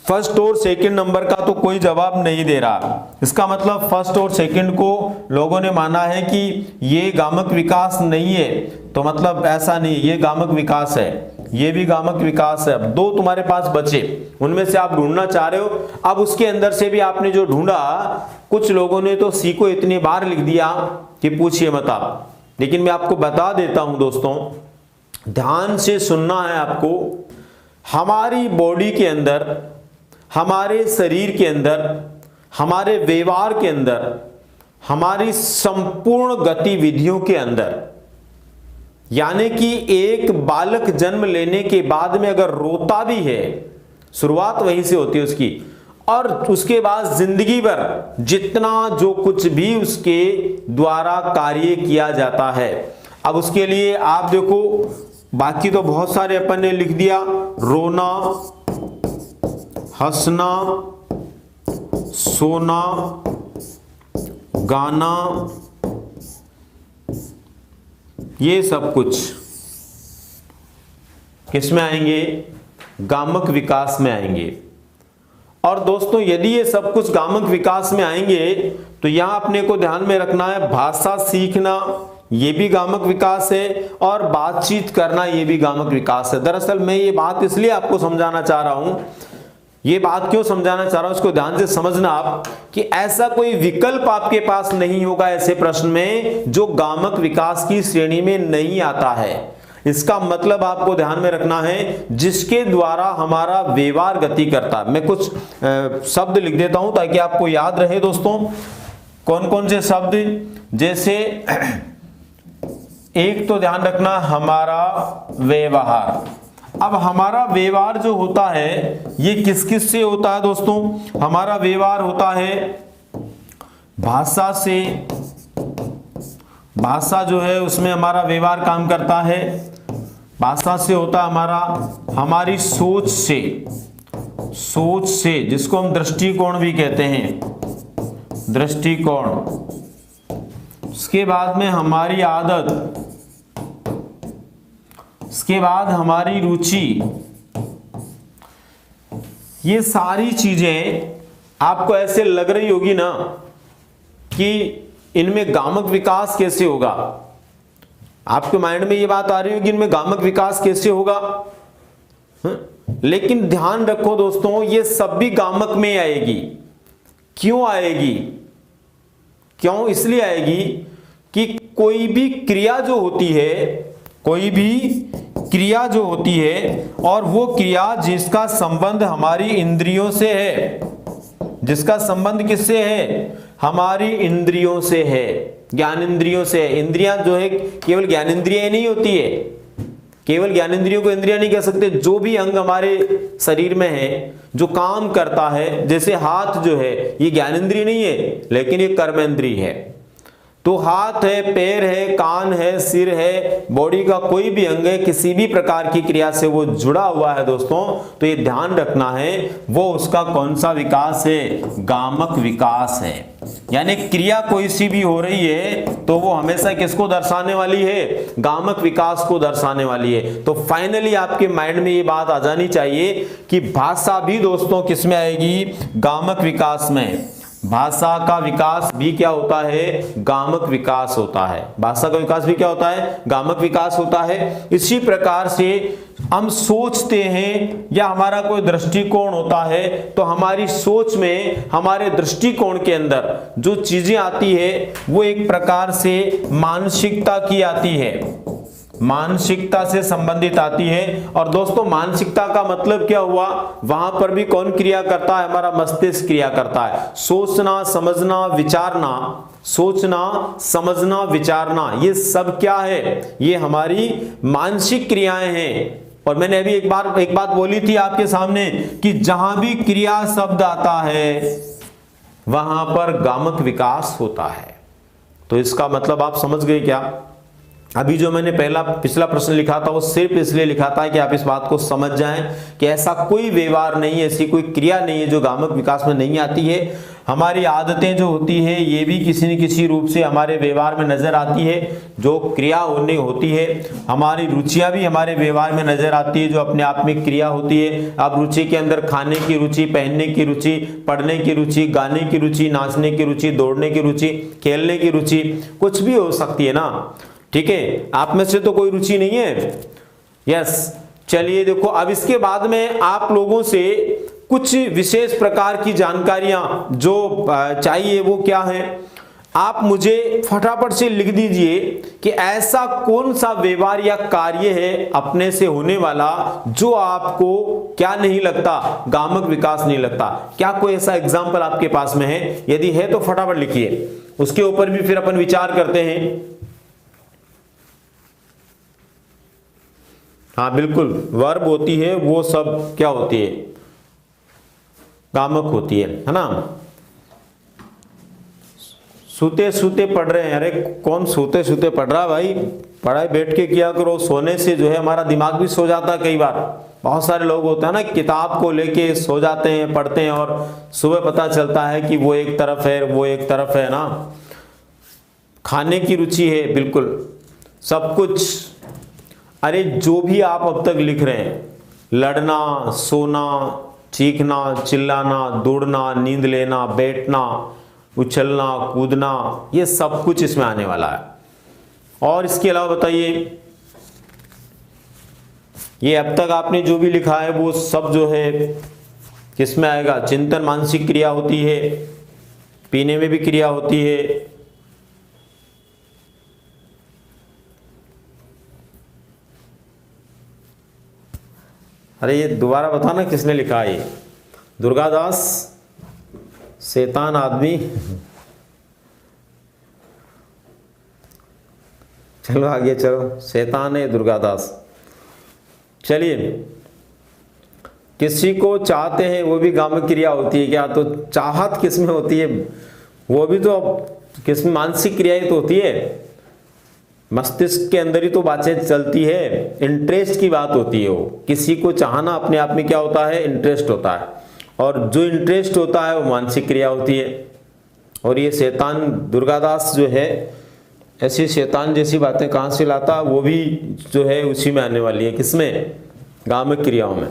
फर्स्ट और सेकंड नंबर का तो कोई जवाब नहीं दे रहा। इसका मतलब फर्स्ट और सेकंड को लोगों ने माना है कि ये गामक विकास नहीं है, तो मतलब ऐसा नहीं, ये गामक विकास है, ये भी गामक विकास है। अब 2 तुम्हारे पास बचे, उनमें से आप ढूंढना चाह रहे हो। अब उसके अंदर से भी आपने जो ढूंढा, कुछ लोगों ने तो सी को इतनी बार लिख दिया कि पूछिए मत आप। लेकिन मैं आपको बता देता हूं दोस्तों, ध्यान से सुनना है आपको। हमारी बॉडी के अंदर, हमारे शरीर के अंदर, हमारे व्यवहार के अंदर, हमारी संपूर्ण गतिविधियों के अंदर, यानी कि एक बालक जन्म लेने के बाद में अगर रोता भी है, शुरुआत वहीं से होती है उसकी, और उसके बाद जिंदगी भर जितना जो कुछ भी उसके द्वारा कार्य किया जाता है। अब उसके लिए आप देखो, बाकी तो बहुत सारे अपन ने लिख दिया, रोना, हंसना, सोना, गाना, ये सब कुछ किसमें आएंगे? गामक विकास में आएंगे। और दोस्तों यदि ये सब कुछ गामक विकास में आएंगे तो यहां अपने को ध्यान में रखना है, भाषा सीखना ये भी गामक विकास है, और बातचीत करना ये भी गामक विकास है। दरअसल मैं ये बात इसलिए आपको समझाना चाह रहा हूं, ये बात क्यों समझाना चाह रहा हूं, इसको ध्यान से समझना आप, कि ऐसा कोई विकल्प आपके पास नहीं होगा ऐसे प्रश्न में जो गामक विकास की श्रेणी में नहीं आता है। इसका मतलब आपको ध्यान में रखना है जिसके द्वारा हमारा व्यवहार गति करता है। मैं कुछ शब्द लिख देता हूं ताकि आपको याद रहे दोस्तों। कौन कौन से शब्द? जैसे एक तो ध्यान रखना, हमारा व्यवहार। अब हमारा व्यवहार जो होता है ये किस किस से होता है दोस्तों? हमारा व्यवहार होता है भाषा से, भाषा जो है उसमें हमारा व्यवहार काम करता है। भाषा से होता है हमारा, हमारी सोच से, सोच से जिसको हम दृष्टिकोण भी कहते हैं, दृष्टिकोण। उसके बाद में हमारी आदत, उसके बाद हमारी रुचि। ये सारी चीजें आपको ऐसे लग रही होगी ना कि इनमें गामक विकास कैसे होगा। आपके माइंड में ये बात आ रही होगी इनमें गामक विकास कैसे होगा। लेकिन ध्यान रखो दोस्तों, ये सब भी गामक में आएगी। क्यों आएगी? क्यों इसलिए आएगी कि कोई भी क्रिया जो होती है, कोई भी क्रिया जो होती है, और वो क्रिया जिसका संबंध हमारी इंद्रियों से है, जिसका संबंध किससे है? हमारी इंद्रियों से है, ज्ञान इंद्रियों से है। इंद्रियां जो है केवल ज्ञान इंद्रियां नहीं होती है, केवल ज्ञान इंद्रियों को इंद्रियां नहीं कह सकते। जो भी अंग हमारे शरीर में है जो काम करता है, जैसे हाथ जो है ये ज्ञान इंद्रिय नहीं है लेकिन ये कर्म इंद्रिय है। तो हाथ है, पैर है, कान है, सिर है, बॉडी का कोई भी अंग है, किसी भी प्रकार की क्रिया से वो जुड़ा हुआ है दोस्तों, तो ये ध्यान रखना है वो उसका कौन सा विकास है? गामक विकास है। यानी क्रिया कोई सी भी हो रही है तो वो हमेशा किसको दर्शाने वाली है? गामक विकास को दर्शाने वाली है। तो फाइनली आपके माइंड में ये बात आ जानी चाहिए कि भाषा भी दोस्तों किस में आएगी? गामक विकास में। भाषा का विकास भी क्या होता है? गामक विकास होता है। भाषा का विकास भी क्या होता है? गामक विकास होता है। इसी प्रकार से हम सोचते हैं या हमारा कोई दृष्टिकोण होता है तो हमारी सोच में, हमारे दृष्टिकोण के अंदर जो चीजें आती है वो एक प्रकार से मानसिकता की आती है, मानसिकता से संबंधित आती है। और दोस्तों मानसिकता का मतलब क्या हुआ? वहां पर भी कौन क्रिया करता है? हमारा मस्तिष्क क्रिया करता है। सोचना, समझना, विचारना, सोचना, समझना, विचारना, ये सब क्या है? ये हमारी मानसिक क्रियाएं हैं। और मैंने अभी एक बात बोली थी आपके सामने कि जहां भी क्रिया शब्द आता है वहां पर गामक विकास होता है। तो इसका मतलब आप समझ गए क्या? अभी जो मैंने पिछला प्रश्न लिखा था वो सिर्फ इसलिए लिखा था कि आप इस बात को समझ जाएं कि ऐसा कोई व्यवहार नहीं है, ऐसी कोई क्रिया नहीं है जो गामक विकास में नहीं आती है। हमारी आदतें जो होती है ये भी किसी न किसी रूप से हमारे व्यवहार में नजर आती है, जो क्रिया होती है। हमारी रुचियां भी हमारे व्यवहार में नजर आती है, जो अपने आप में क्रिया होती है। अब रुचि के अंदर खाने की रुचि, पहनने की रुचि, पढ़ने की रुचि, गाने की रुचि, नाचने की रुचि, दौड़ने की रुचि, खेलने की रुचि, कुछ भी हो सकती है ना। ठीक है, आप में से तो कोई रुचि नहीं है। यस, चलिए देखो, अब इसके बाद में आप लोगों से कुछ विशेष प्रकार की जानकारियां जो चाहिए वो क्या है, आप मुझे फटाफट से लिख दीजिए कि ऐसा कौन सा व्यवहार या कार्य है अपने से होने वाला जो आपको क्या नहीं लगता? गामक विकास नहीं लगता। क्या कोई ऐसा एग्जाम्पल आपके पास में है? यदि है तो फटाफट लिखिए, उसके ऊपर भी फिर अपन विचार करते हैं। हाँ बिल्कुल, वर्ब होती है वो सब क्या होती है? गामक होती है ना। सूते सूते पढ़ रहे हैं, अरे कौन सूते सूते पढ़ रहा है भाई? पढ़ाई बैठ के किया करो, सोने से जो है हमारा दिमाग भी सो जाता है। कई बार बहुत सारे लोग होते हैं ना, किताब को लेके सो जाते हैं, पढ़ते हैं और सुबह पता चलता है कि वो एक तरफ है, वो एक तरफ है ना। खाने की रुचि है, बिल्कुल सब कुछ। अरे जो भी आप अब तक लिख रहे हैं, लड़ना, सोना, चीखना, चिल्लाना, दौड़ना, नींद लेना, बैठना, उछलना, कूदना, ये सब कुछ इसमें आने वाला है। और इसके अलावा बताइए, ये अब तक आपने जो भी लिखा है वो सब जो है किसमें आएगा? चिंतन, मानसिक क्रिया होती है, पीने में भी क्रिया होती है। अरे ये दोबारा बताना किसने लिखा है? दुर्गादास, शैतान आदमी। चलो आगे चलो, शैतान है दुर्गादास। चलिए किसी को चाहते हैं वो भी गामक क्रिया होती है क्या? तो चाहत किस में होती है? वो भी तो किस में? मानसिक क्रिया ही तो होती है, मस्तिष्क के अंदर ही तो बातें चलती है, इंटरेस्ट की बात होती है। वो किसी को चाहना अपने आप में क्या होता है? इंटरेस्ट होता है, और जो इंटरेस्ट होता है वो मानसिक क्रिया होती है। और ये शैतान दुर्गादास जो है ऐसी शैतान जैसी बातें कहाँ से लाता, वो भी जो है उसी में आने वाली है। किसमें? गामक क्रियाओं में।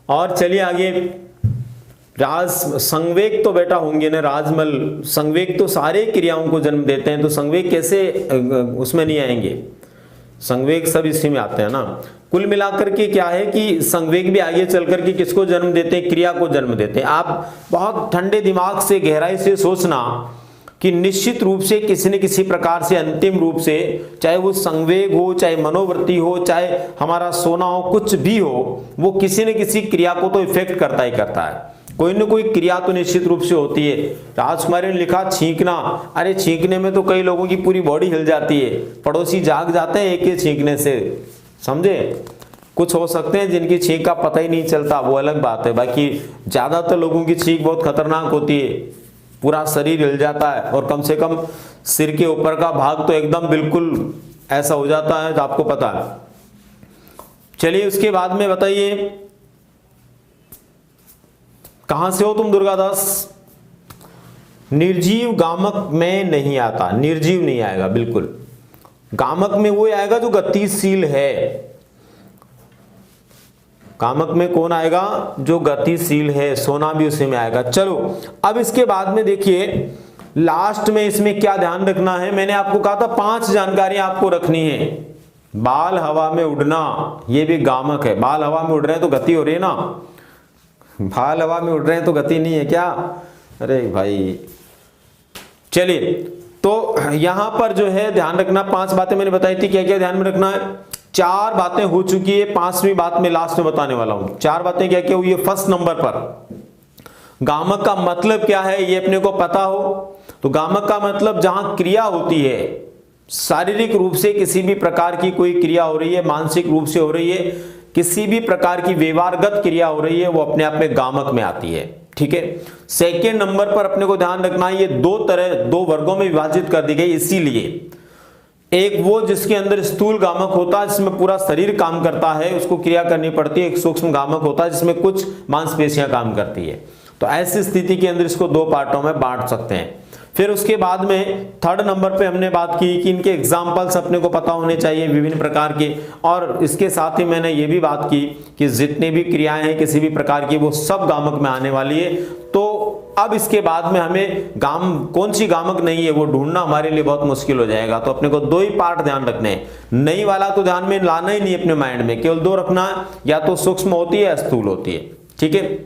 और चलिए आगे, राज संवेग तो बेटा होंगे ना, राजमल संवेग तो सारे क्रियाओं को जन्म देते हैं, तो संवेग कैसे उसमें नहीं आएंगे? संवेग सब इसी में आते हैं ना। कुल मिलाकर के क्या है कि संवेग भी आगे चल करके किसको जन्म देते हैं? क्रिया को जन्म देते हैं। आप बहुत ठंडे दिमाग से गहराई से सोचना कि निश्चित रूप से किसी न किसी प्रकार से अंतिम रूप से, चाहे वो संवेग हो, चाहे मनोवृत्ति हो, चाहे हमारा सोना हो, कुछ भी हो, वो किसी न किसी क्रिया को तो इफेक्ट करता ही करता है। कोई न कोई क्रिया तो निश्चित रूप से होती है। राजकुमारी ने लिखा छींकना, अरे छींकने में तो कई लोगों की पूरी बॉडी हिल जाती है, पड़ोसी जाग जाते हैं एक ही छींकने से, समझे। कुछ हो सकते हैं जिनकी छींक का पता ही नहीं चलता, वो अलग बात है। बाकी ज्यादातर लोगों की छींक बहुत खतरनाक होती है, पूरा शरीर हिल जाता है, और कम से कम सिर के ऊपर का भाग तो एकदम बिल्कुल ऐसा हो जाता है, तो आपको पता है। चलिए उसके बाद में बताइए, कहां से हो तुम दुर्गादास? निर्जीव गामक में नहीं आता, निर्जीव नहीं आएगा बिल्कुल। गामक में वो आएगा जो गतिशील है। गामक में कौन आएगा? जो गतिशील है। सोना भी उसी में आएगा। चलो अब इसके बाद में देखिए लास्ट में इसमें क्या ध्यान रखना है। मैंने आपको कहा था 5 जानकारियां आपको रखनी है। बाल हवा में उड़ना, ये भी गामक है। बाल हवा में उड़ रहे हैं तो गति हो रही है ना, बाल हवा में उड़ रहे हैं तो गति नहीं है क्या? अरे भाई चलिए, तो यहां पर जो है ध्यान रखना, 5 बातें मैंने बताई थी, क्या क्या ध्यान में रखना है। 4 बातें हो चुकी है, 5वीं बात में लास्ट में बताने वाला हूं। 4 बातें क्या क्या हुई है। फर्स्ट नंबर पर गामक का मतलब क्या है ये अपने को पता हो। तो गामक का मतलब जहां क्रिया होती है, शारीरिक रूप से किसी भी प्रकार की कोई क्रिया हो रही है, मानसिक रूप से हो रही है, किसी भी प्रकार की व्यवहारगत क्रिया हो रही है, वो अपने आप में गामक में आती है। ठीक है। सेकेंड नंबर पर अपने को ध्यान रखना है, ये 2 वर्गों में विभाजित कर दी गई, इसीलिए एक वो जिसके अंदर स्थूल गामक होता है जिसमें पूरा शरीर काम करता है, उसको क्रिया करनी पड़ती है। एक सूक्ष्म गामक होता है जिसमें कुछ मांसपेशियां काम करती है। तो ऐसी स्थिति के अंदर इसको 2 पार्टों में बांट सकते हैं। फिर उसके बाद में 3rd नंबर पे हमने बात की कि इनके एग्जाम्पल्स अपने को पता होने चाहिए विभिन्न प्रकार के, और इसके साथ ही मैंने ये भी बात की कि जितनी भी क्रियाएं हैं किसी भी प्रकार की वो सब गामक में आने वाली है। तो अब इसके बाद में हमें कौन सी गामक नहीं है वो ढूंढना हमारे लिए बहुत मुश्किल हो जाएगा। तो अपने को 2 ही पार्ट ध्यान रखने हैं। नहीं वाला तो ध्यान में लाना ही नहीं अपने माइंड में, केवल 2 रखना है, या तो सूक्ष्म होती है या स्थूल होती है। ठीक है।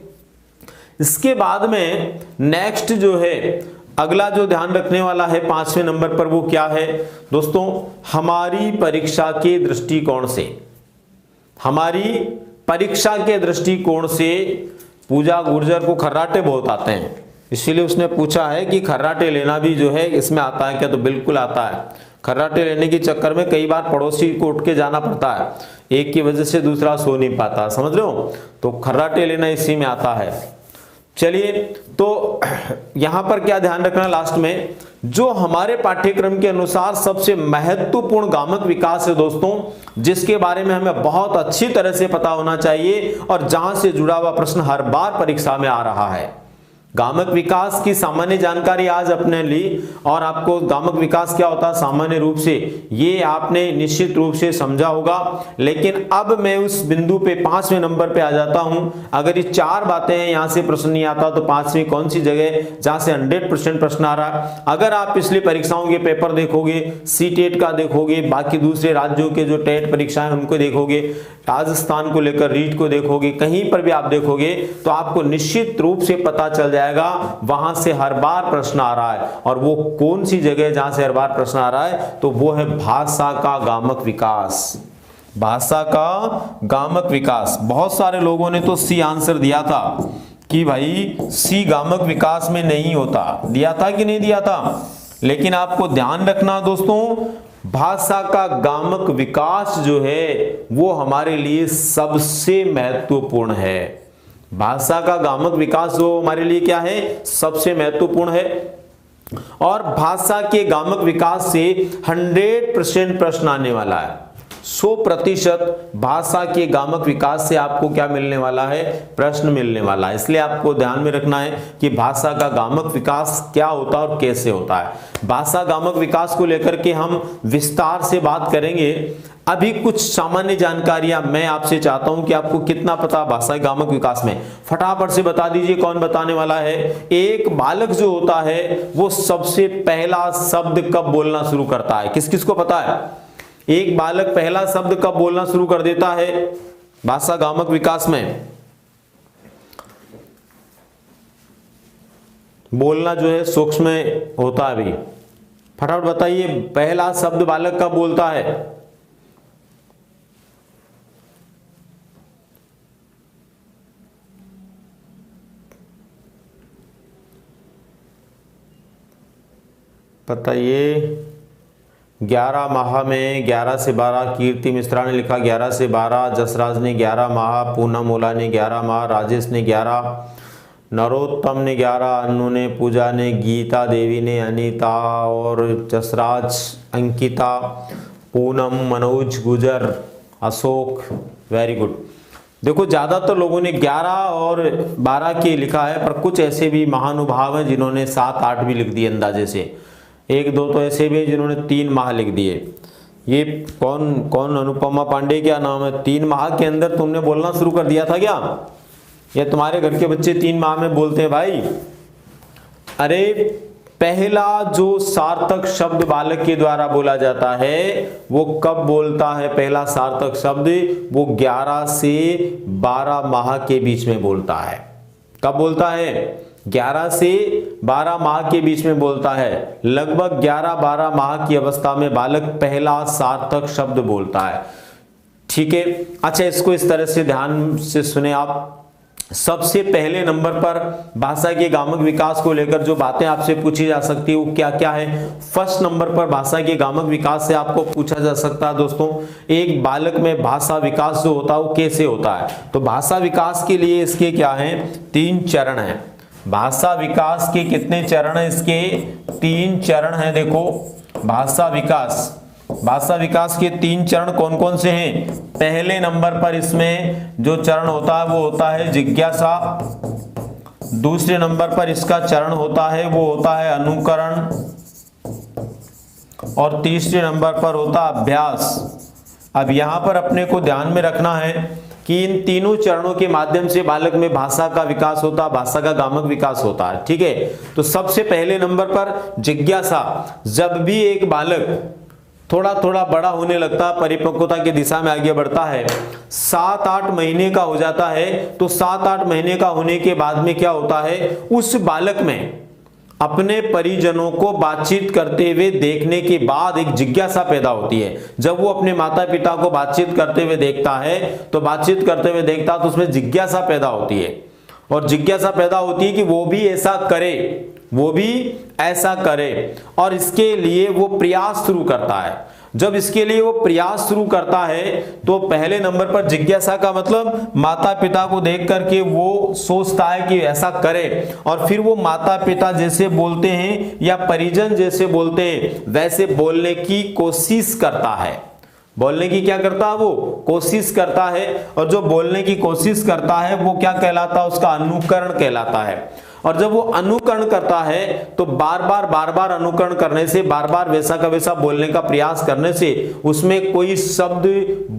इसके बाद में नेक्स्ट जो है अगला जो ध्यान रखने वाला है 5वें नंबर पर, वो क्या है दोस्तों? हमारी परीक्षा के दृष्टिकोण से, हमारी परीक्षा के दृष्टिकोण से पूजा गुर्जर को खर्राटे बहुत आते हैं, इसीलिए उसने पूछा है कि खर्राटे लेना भी जो है इसमें आता है क्या? तो बिल्कुल आता है। खर्राटे लेने के चक्कर में कई बार पड़ोसी को उठ के जाना पड़ता है, एक की वजह से दूसरा सो नहीं पाता, समझ लो। तो खर्राटे लेना इसी में आता है। चलिए, तो यहां पर क्या ध्यान रखना लास्ट में, जो हमारे पाठ्यक्रम के अनुसार सबसे महत्वपूर्ण गामक विकास है दोस्तों, जिसके बारे में हमें बहुत अच्छी तरह से पता होना चाहिए और जहां से जुड़ा हुआ प्रश्न हर बार परीक्षा में आ रहा है। गामक विकास की सामान्य जानकारी आज अपने ली, और आपको गामक विकास क्या होता है सामान्य रूप से ये आपने निश्चित रूप से समझा होगा। लेकिन अब मैं उस बिंदु पे 5वें नंबर पे आ जाता हूं। अगर ये 4 बातें हैं यहां से प्रश्न नहीं आता, तो 5वीं कौन सी जगह जहां से 100% प्रश्न आ रहा है। अगर आप पिछली परीक्षाओं के पेपर देखोगे, सी-टेट का देखोगे, बाकी दूसरे राज्यों के जो टेट परीक्षाएं उनको देखोगे, राजस्थान को लेकर रीट को देखोगे, कहीं पर भी आप देखोगे तो आपको निश्चित रूप से पता चल जाएगा वहां से हर बार प्रश्न आ रहा है। और वो कौन सी जगह जहां से हर बार प्रश्न आ रहा है? तो वो है भाषा का गामक विकास। भाषा का गामक विकास। बहुत सारे लोगों ने तो सी आंसर दिया था कि भाई सी गामक विकास में नहीं होता, दिया था कि नहीं दिया था। लेकिन आपको ध्यान रखना दोस्तों, भाषा का गामक विकास जो है वो हमारे लिए सबसे महत्वपूर्ण है। भाषा का गामक विकास जो हमारे लिए क्या है, सबसे महत्वपूर्ण है। और भाषा के गामक विकास से 100% प्रश्न आने वाला है। 100% भाषा के गामक विकास से आपको क्या मिलने वाला है, प्रश्न मिलने वाला है। इसलिए आपको ध्यान में रखना है कि भाषा का गामक विकास क्या होता है और कैसे होता है। भाषा गामक विकास को लेकर के हम विस्तार से बात करेंगे। अभी कुछ सामान्य जानकारियां मैं आपसे चाहता हूं कि आपको कितना पता भाषा गामक विकास में, फटाफट से बता दीजिए। कौन बताने वाला है? एक बालक जो होता है वो सबसे पहला शब्द कब बोलना शुरू करता है? किस किस को पता है? एक बालक पहला शब्द कब बोलना शुरू कर देता है भाषा गामक विकास में? बोलना जो है सूक्ष्म होता है। अभी फटाफट बताइए, पहला शब्द बालक कब बोलता है? बताइए। 11 माह में 11 से 12, कीर्ति मिश्रा ने लिखा 11 से 12, जसराज ने 11 माह, पूनम ओला ने 11 माह, राजेश ने 11, नरोत्तम ने 11, अन्नू ने, पूजा ने, गीता देवी ने, अनीता और जसराज, अंकिता, पूनम, मनोज, गुजर, अशोक, वेरी गुड। देखो ज़्यादातर लोगों ने 11 और 12 के लिखा है, पर कुछ ऐसे भी महानुभाव हैं जिन्होंने 7, 8 भी लिख दिए अंदाजे से। एक दो तो ऐसे भी हैं जिन्होंने 3 माह लिख दिए। ये कौन अनुपमा पांडे क्या नाम है? 3 माह के अंदर तुमने बोलना शुरू कर दिया था क्या? या तुम्हारे घर के बच्चे 3 माह में बोलते हैं भाई? अरे पहला जो सार्थक शब्द बालक के द्वारा बोला जाता है वो कब बोलता है? पहला सार्थक शब्द वो 11 से 12 माह के बीच में बोलता है। कब बोलता है? 11 से 12 माह के बीच में बोलता है। लगभग 11-12 माह की अवस्था में बालक पहला सार्थक शब्द बोलता है। ठीक है, अच्छा इसको इस तरह से ध्यान से सुने आप। सबसे पहले नंबर पर भाषा के गामक विकास को लेकर जो बातें आपसे पूछी जा सकती है वो क्या क्या है? फर्स्ट नंबर पर भाषा के गामक विकास से आपको पूछा जा सकता है दोस्तों, एक बालक में भाषा विकास जो होता है वो कैसे होता है? तो भाषा विकास के लिए इसके क्या है? 3 चरण हैं। भाषा विकास के कितने चरण हैं? इसके 3 चरण हैं। देखो भाषा विकास के 3 चरण कौन कौन से हैं? पहले नंबर पर इसमें जो चरण होता है वो होता है जिज्ञासा। दूसरे नंबर पर इसका चरण होता है वो होता है अनुकरण। और तीसरे नंबर पर होता है अभ्यास। अब यहां पर अपने को ध्यान में रखना है कि इन तीनों चरणों के माध्यम से बालक में भाषा का विकास होता है, भाषा का गामक विकास होता है। ठीक है, तो सबसे पहले नंबर पर जिज्ञासा। जब भी एक बालक थोड़ा थोड़ा बड़ा होने लगता है, परिपक्वता की दिशा में आगे बढ़ता है, 7-8 महीने का हो जाता है, तो 7-8 महीने का होने के बाद में क्या होता है? उस बालक में अपने परिजनों को बातचीत करते हुए देखने के बाद एक जिज्ञासा पैदा होती है। जब वो अपने माता पिता को बातचीत करते हुए देखता है तो उसमें जिज्ञासा पैदा होती है। और जिज्ञासा पैदा होती है कि वो भी ऐसा करे, और इसके लिए वो प्रयास शुरू करता है। जब इसके लिए वो प्रयास शुरू करता है तो पहले नंबर पर जिज्ञासा का मतलब माता पिता को देख करके वो सोचता है कि ऐसा करे, और फिर वो माता पिता जैसे बोलते हैं या परिजन जैसे बोलते हैं वैसे बोलने की कोशिश करता है। बोलने की क्या करता है? वो कोशिश करता है। और जो बोलने की कोशिश करता है वो क्या कहलाता है? उसका अनुकरण कहलाता है। और जब वो अनुकरण करता है तो बार बार अनुकरण करने से, बार बार वैसा का वैसा बोलने का प्रयास करने से उसमें कोई शब्द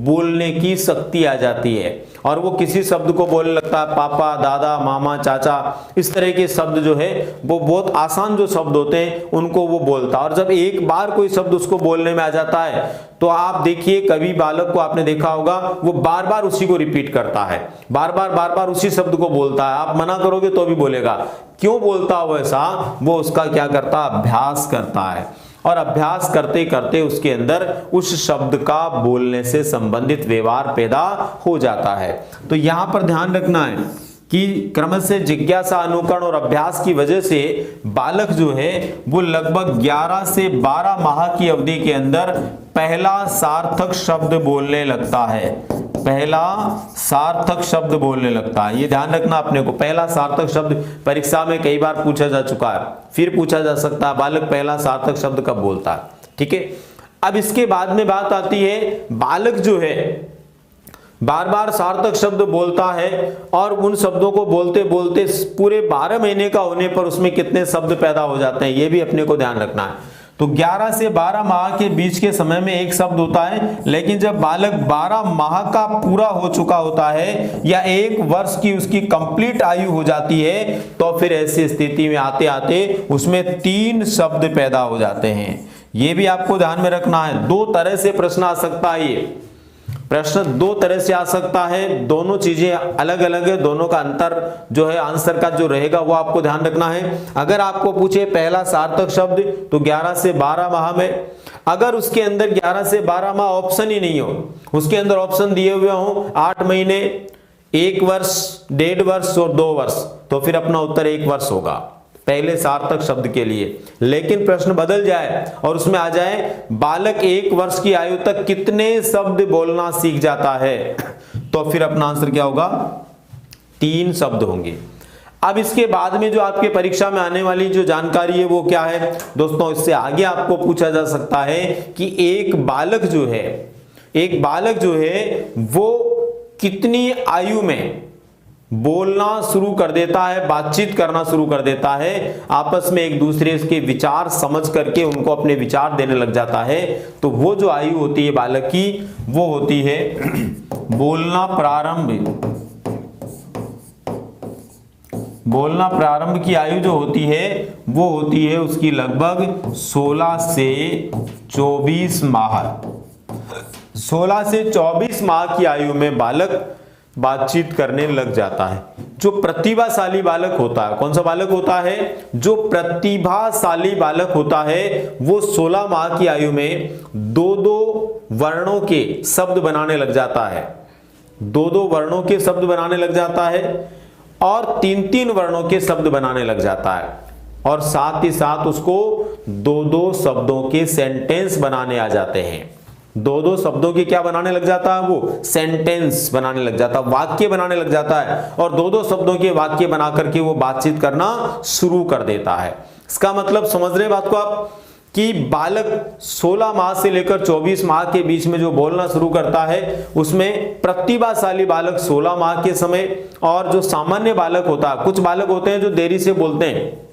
बोलने की शक्ति आ जाती है और वो किसी शब्द को बोलने लगता है। पापा, दादा, मामा, चाचा, इस तरह के शब्द जो है वो बहुत आसान जो शब्द होते हैं उनको वो बोलता है। और जब एक बार कोई शब्द उसको बोलने में आ जाता है तो आप देखिए, कभी बालक को आपने देखा होगा वो बार बार उसी को रिपीट करता है, बार बार उसी शब्द को बोलता है। आप मना करोगे तो भी बोलेगा। क्यों बोलता है वो ऐसा? वो उसका क्या करता है? अभ्यास करता है। और अभ्यास करते करते उसके अंदर उस शब्द का बोलने से संबंधित व्यवहार पैदा हो जाता है। तो यहां पर ध्यान रखना है कि क्रमशः जिज्ञासा, अनुकरण और अभ्यास की वजह से बालक जो है वो लगभग 11 से 12 माह की अवधि के अंदर पहला सार्थक शब्द बोलने लगता है। पहला सार्थक शब्द बोलने लगता है। ये ध्यान रखना अपने को, पहला सार्थक शब्द परीक्षा में कई बार पूछा जा चुका है, फिर पूछा जा सकता है बालक पहला सार्थक शब्द कब बोलता है। ठीक है, अब इसके बाद में बात आती है बालक जो है बार बार सार्थक शब्द बोलता है और उन शब्दों को बोलते बोलते पूरे 12 महीने का होने पर उसमें कितने शब्द पैदा हो जाते हैं, ये भी अपने को ध्यान रखना है। तो 11 से 12 माह के बीच के समय में एक शब्द होता है, लेकिन जब बालक 12 माह का पूरा हो चुका होता है या 1 वर्ष की उसकी कंप्लीट आयु हो जाती है, तो फिर ऐसी स्थिति में आते आते उसमें 3 शब्द पैदा हो जाते हैं। ये भी आपको ध्यान में रखना है। 2 तरह से प्रश्न आ सकता है, ये प्रश्न 2 तरह से आ सकता है, दोनों चीजें अलग अलग है, दोनों का अंतर जो है आंसर का जो रहेगा वो आपको ध्यान रखना है। अगर आपको पूछे पहला सार्थक शब्द तो 11 से 12 माह में, अगर उसके अंदर 11 से 12 माह ऑप्शन ही नहीं हो, उसके अंदर ऑप्शन दिए हुए हो 8 महीने, 1 वर्ष, 1.5 वर्ष और 2 वर्ष, तो फिर अपना उत्तर 1 वर्ष होगा पहले सार्थक शब्द के लिए। लेकिन प्रश्न बदल जाए और उसमें आ जाए बालक 1 वर्ष की आयु तक कितने शब्द बोलना सीख जाता है, तो फिर अपना आंसर क्या होगा, 3 शब्द होंगे। अब इसके बाद में जो आपके परीक्षा में आने वाली जो जानकारी है वो क्या है दोस्तों, इससे आगे आपको पूछा जा सकता है कि एक बालक जो है वो कितनी आयु में बोलना शुरू कर देता है, बातचीत करना शुरू कर देता है, आपस में एक दूसरे के विचार समझ करके उनको अपने विचार देने लग जाता है। तो वो जो आयु होती है बालक की वो होती है बोलना प्रारंभ की आयु जो होती है वो होती है उसकी लगभग 16 से 24 माह। 16 से 24 माह की आयु में बालक बातचीत करने लग जाता है। जो प्रतिभाशाली बालक होता है, कौन सा बालक होता है, जो प्रतिभाशाली बालक होता है वो 16 माह की आयु में 2-2 वर्णों के शब्द बनाने लग जाता है, 2-2 वर्णों के शब्द बनाने लग जाता है और 3-3 वर्णों के शब्द बनाने लग जाता है, और साथ ही साथ उसको 2-2 शब्दों के सेंटेंस बनाने आ जाते हैं। 2-2 शब्दों की क्या बनाने लग जाता है, वो सेंटेंस बनाने लग जाता है, वाक्य बनाने लग जाता है, और 2-2 शब्दों के वाक्य बना करके वो बातचीत करना शुरू कर देता है। इसका मतलब समझ रहे बात को आप कि बालक 16 माह से लेकर 24 माह के बीच में जो बोलना शुरू करता है उसमें प्रतिभाशाली बालक 16 माह के समय, और जो सामान्य बालक होता है, कुछ बालक होते हैं जो देरी से बोलते हैं,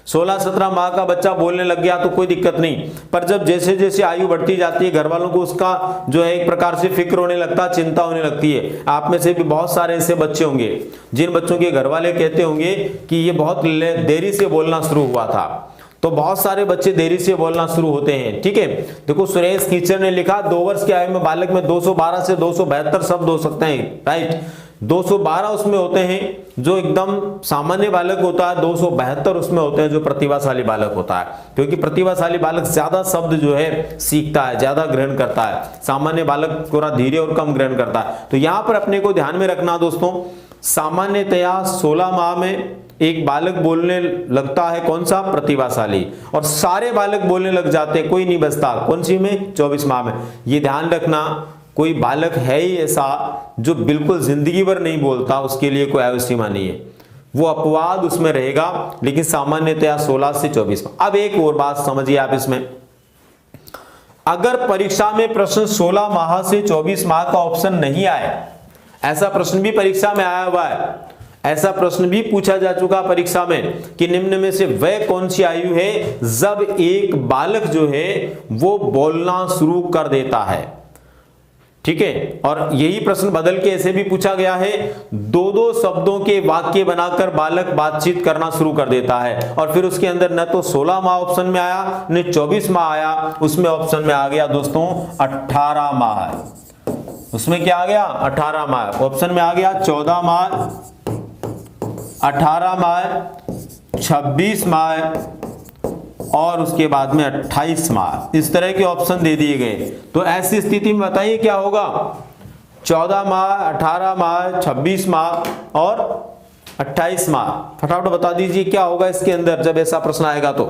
16-17 माह का बच्चा बोलने लग गया तो कोई दिक्कत नहीं, पर जब जैसे जैसे आयु बढ़ती जाती है घर वालों को उसका जो है एक प्रकार से फिक्र होने लगता है, चिंता होने लगती है। आप में से भी बहुत सारे ऐसे बच्चे होंगे जिन बच्चों के घर वाले कहते होंगे कि ये बहुत देरी से बोलना शुरू हुआ था। तो बहुत सारे बच्चे देरी से बोलना शुरू होते हैं। ठीक है, देखो सुरेश कीचर ने लिखा 2 वर्ष की आयु में बालक में 212 से 272 शब्द हो सकते हैं। राइट, 212 उसमें होते हैं जो एकदम सामान्य बालक होता है, 272 उसमें होते हैं जो प्रतिभाशाली बालक होता है, क्योंकि प्रतिभाशाली बालक ज्यादा शब्द जो है सीखता है, ज्यादा ग्रहण करता है, सामान्य बालक थोड़ा धीरे और कम ग्रहण करता है। तो यहां पर अपने को ध्यान में रखना दोस्तों, सामान्यतया 16 माह में एक बालक बोलने लगता है, कौन सा, प्रतिभाशाली, और सारे बालक बोलने लग जाते हैं, कोई नहीं बचता, कौन सी में, 24 माह में। ये ध्यान रखना, कोई बालक है ही ऐसा जो बिल्कुल जिंदगी भर नहीं बोलता, उसके लिए कोई आयु सीमा नहीं है, वो अपवाद उसमें रहेगा, लेकिन सामान्यतया 16 से 24 माह। अब एक और बात समझिए आप इसमें, अगर परीक्षा में प्रश्न 16 माह से 24 माह का ऑप्शन नहीं आए, ऐसा प्रश्न भी परीक्षा में आया हुआ है, ऐसा प्रश्न भी पूछा जा चुका परीक्षा में कि निम्न में से वह कौन सी आयु है जब एक बालक जो है वो बोलना शुरू कर देता है। ठीक है, और यही प्रश्न बदल के ऐसे भी पूछा गया है, 2-2 शब्दों के वाक्य बनाकर बालक बातचीत करना शुरू कर देता है, और फिर उसके अंदर न तो 16 माह ऑप्शन में आया न 24 माह आया, उसमें ऑप्शन में आ गया दोस्तों 18 माह। उसमें क्या आ गया, 18 माह। ऑप्शन में आ गया 14 माह, 18 माह, 26 माह और उसके बाद में 28 माह, इस तरह के ऑप्शन दे दिए गए। तो ऐसी स्थिति में बताइए क्या होगा, 14 माह, 18 माह, 26 माह और 28 मार्क। फटाफट बता दीजिए क्या होगा इसके अंदर जब ऐसा प्रश्न आएगा। तो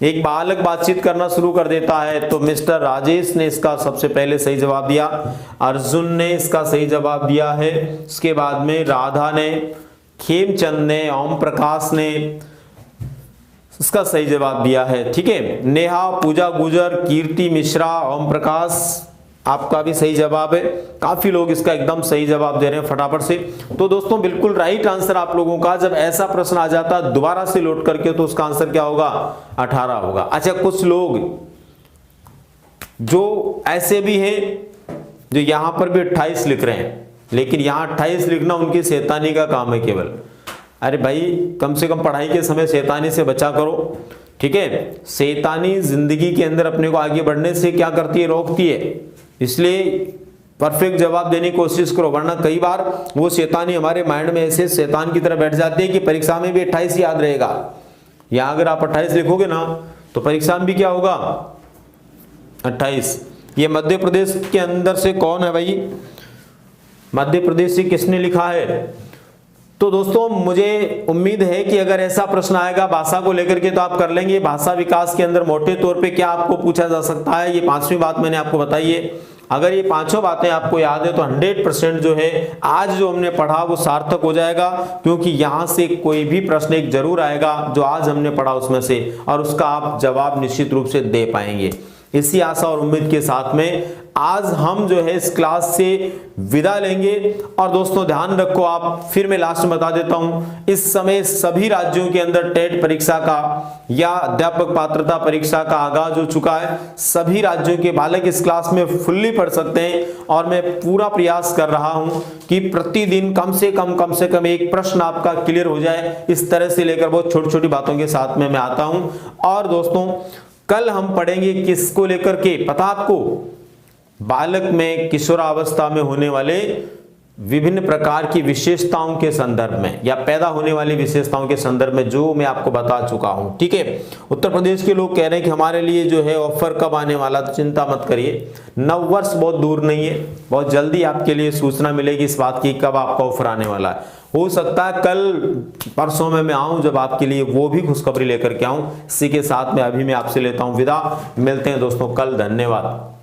एक बालक बातचीत करना शुरू कर देता है, तो मिस्टर राजेश ने इसका सबसे पहले सही जवाब दिया, अर्जुन ने इसका सही जवाब दिया है, इसके बाद में राधा ने, खेमचंद ने, ओम प्रकाश ने इसका सही जवाब दिया है। ठीक है, नेहा, पूजा गुजर, कीर्ति मिश्रा, ओम प्रकाश आपका भी सही जवाब है। काफी लोग इसका एकदम सही जवाब दे रहे हैं फटाफट से। तो दोस्तों बिल्कुल राइट आंसर आप लोगों का, जब ऐसा प्रश्न आ जाता दोबारा से लोड करके, तो उसका आंसर क्या होगा? 18 होगा। अच्छा, कुछ लोग जो ऐसे भी हैं जो यहां पर भी 28 लिख रहे हैं, लेकिन यहां 28 लिखना उनकी शैतानी का काम है केवल। अरे भाई, कम से कम पढ़ाई के समय शैतानी से बचा करो। ठीक है, शैतानी जिंदगी के अंदर अपने को आगे बढ़ने से क्या करती है? रोकती है। इसलिए परफेक्ट जवाब देने की कोशिश करो, वरना कई बार वो शैतानी हमारे माइंड में ऐसे शैतान की तरह बैठ जाती है कि परीक्षा में भी 28 याद रहेगा। यहां अगर आप 28 लिखोगे ना, तो परीक्षा में भी क्या होगा? 28। ये मध्य प्रदेश के अंदर से कौन है भाई? मध्य प्रदेश से किसने लिखा है? तो दोस्तों मुझे उम्मीद है कि अगर ऐसा प्रश्न आएगा भाषा को लेकर के, तो आप कर लेंगे। भाषा विकास के अंदर मोटे तौर पे क्या आपको पूछा जा सकता है, ये 5वीं बात मैंने आपको बताई है। अगर ये 5 बातें आपको याद है, तो 100% जो है आज जो हमने पढ़ा वो सार्थक हो जाएगा, क्योंकि यहां से कोई भी प्रश्न एक जरूर आएगा जो आज हमने पढ़ा उसमें से, और उसका आप जवाब निश्चित रूप से दे पाएंगे। इसी आशा और उम्मीद के साथ में आज हम जो है इस क्लास से विदा लेंगे। और दोस्तों ध्यान रखो आप, फिर मैं लास्ट में बता देता हूं, इस समय सभी राज्यों के अंदर टेट परीक्षा का या अध्यापक पात्रता परीक्षा का आगाज हो चुका है। सभी राज्यों के बालक इस क्लास में फुल्ली पढ़ सकते हैं, और मैं पूरा प्रयास कर रहा हूं कि प्रतिदिन कम से कम एक प्रश्न आपका क्लियर हो जाए। इस तरह से लेकर बहुत छोटी छोटी बातों के साथ में मैं आता हूं। और दोस्तों कल हम पढ़ेंगे किसको लेकर के, पता आपको? बालक में किशोरावस्था में होने वाले विभिन्न प्रकार की विशेषताओं के संदर्भ में, या पैदा होने वाली विशेषताओं के संदर्भ में, जो मैं आपको बता चुका हूं। ठीक है, उत्तर प्रदेश के लोग कह रहे हैं कि हमारे लिए जो है ऑफर कब आने वाला, तो चिंता मत करिए, नववर्ष बहुत दूर नहीं है, बहुत जल्दी आपके लिए सूचना मिलेगी इस बात की कब आपका ऑफर आने वाला है। हो सकता है कल परसों में मैं आऊं, जब आपके लिए वो भी खुशखबरी लेकर के आऊं। इसी के साथ में अभी मैं आपसे लेता हूं विदा। मिलते हैं दोस्तों कल। धन्यवाद।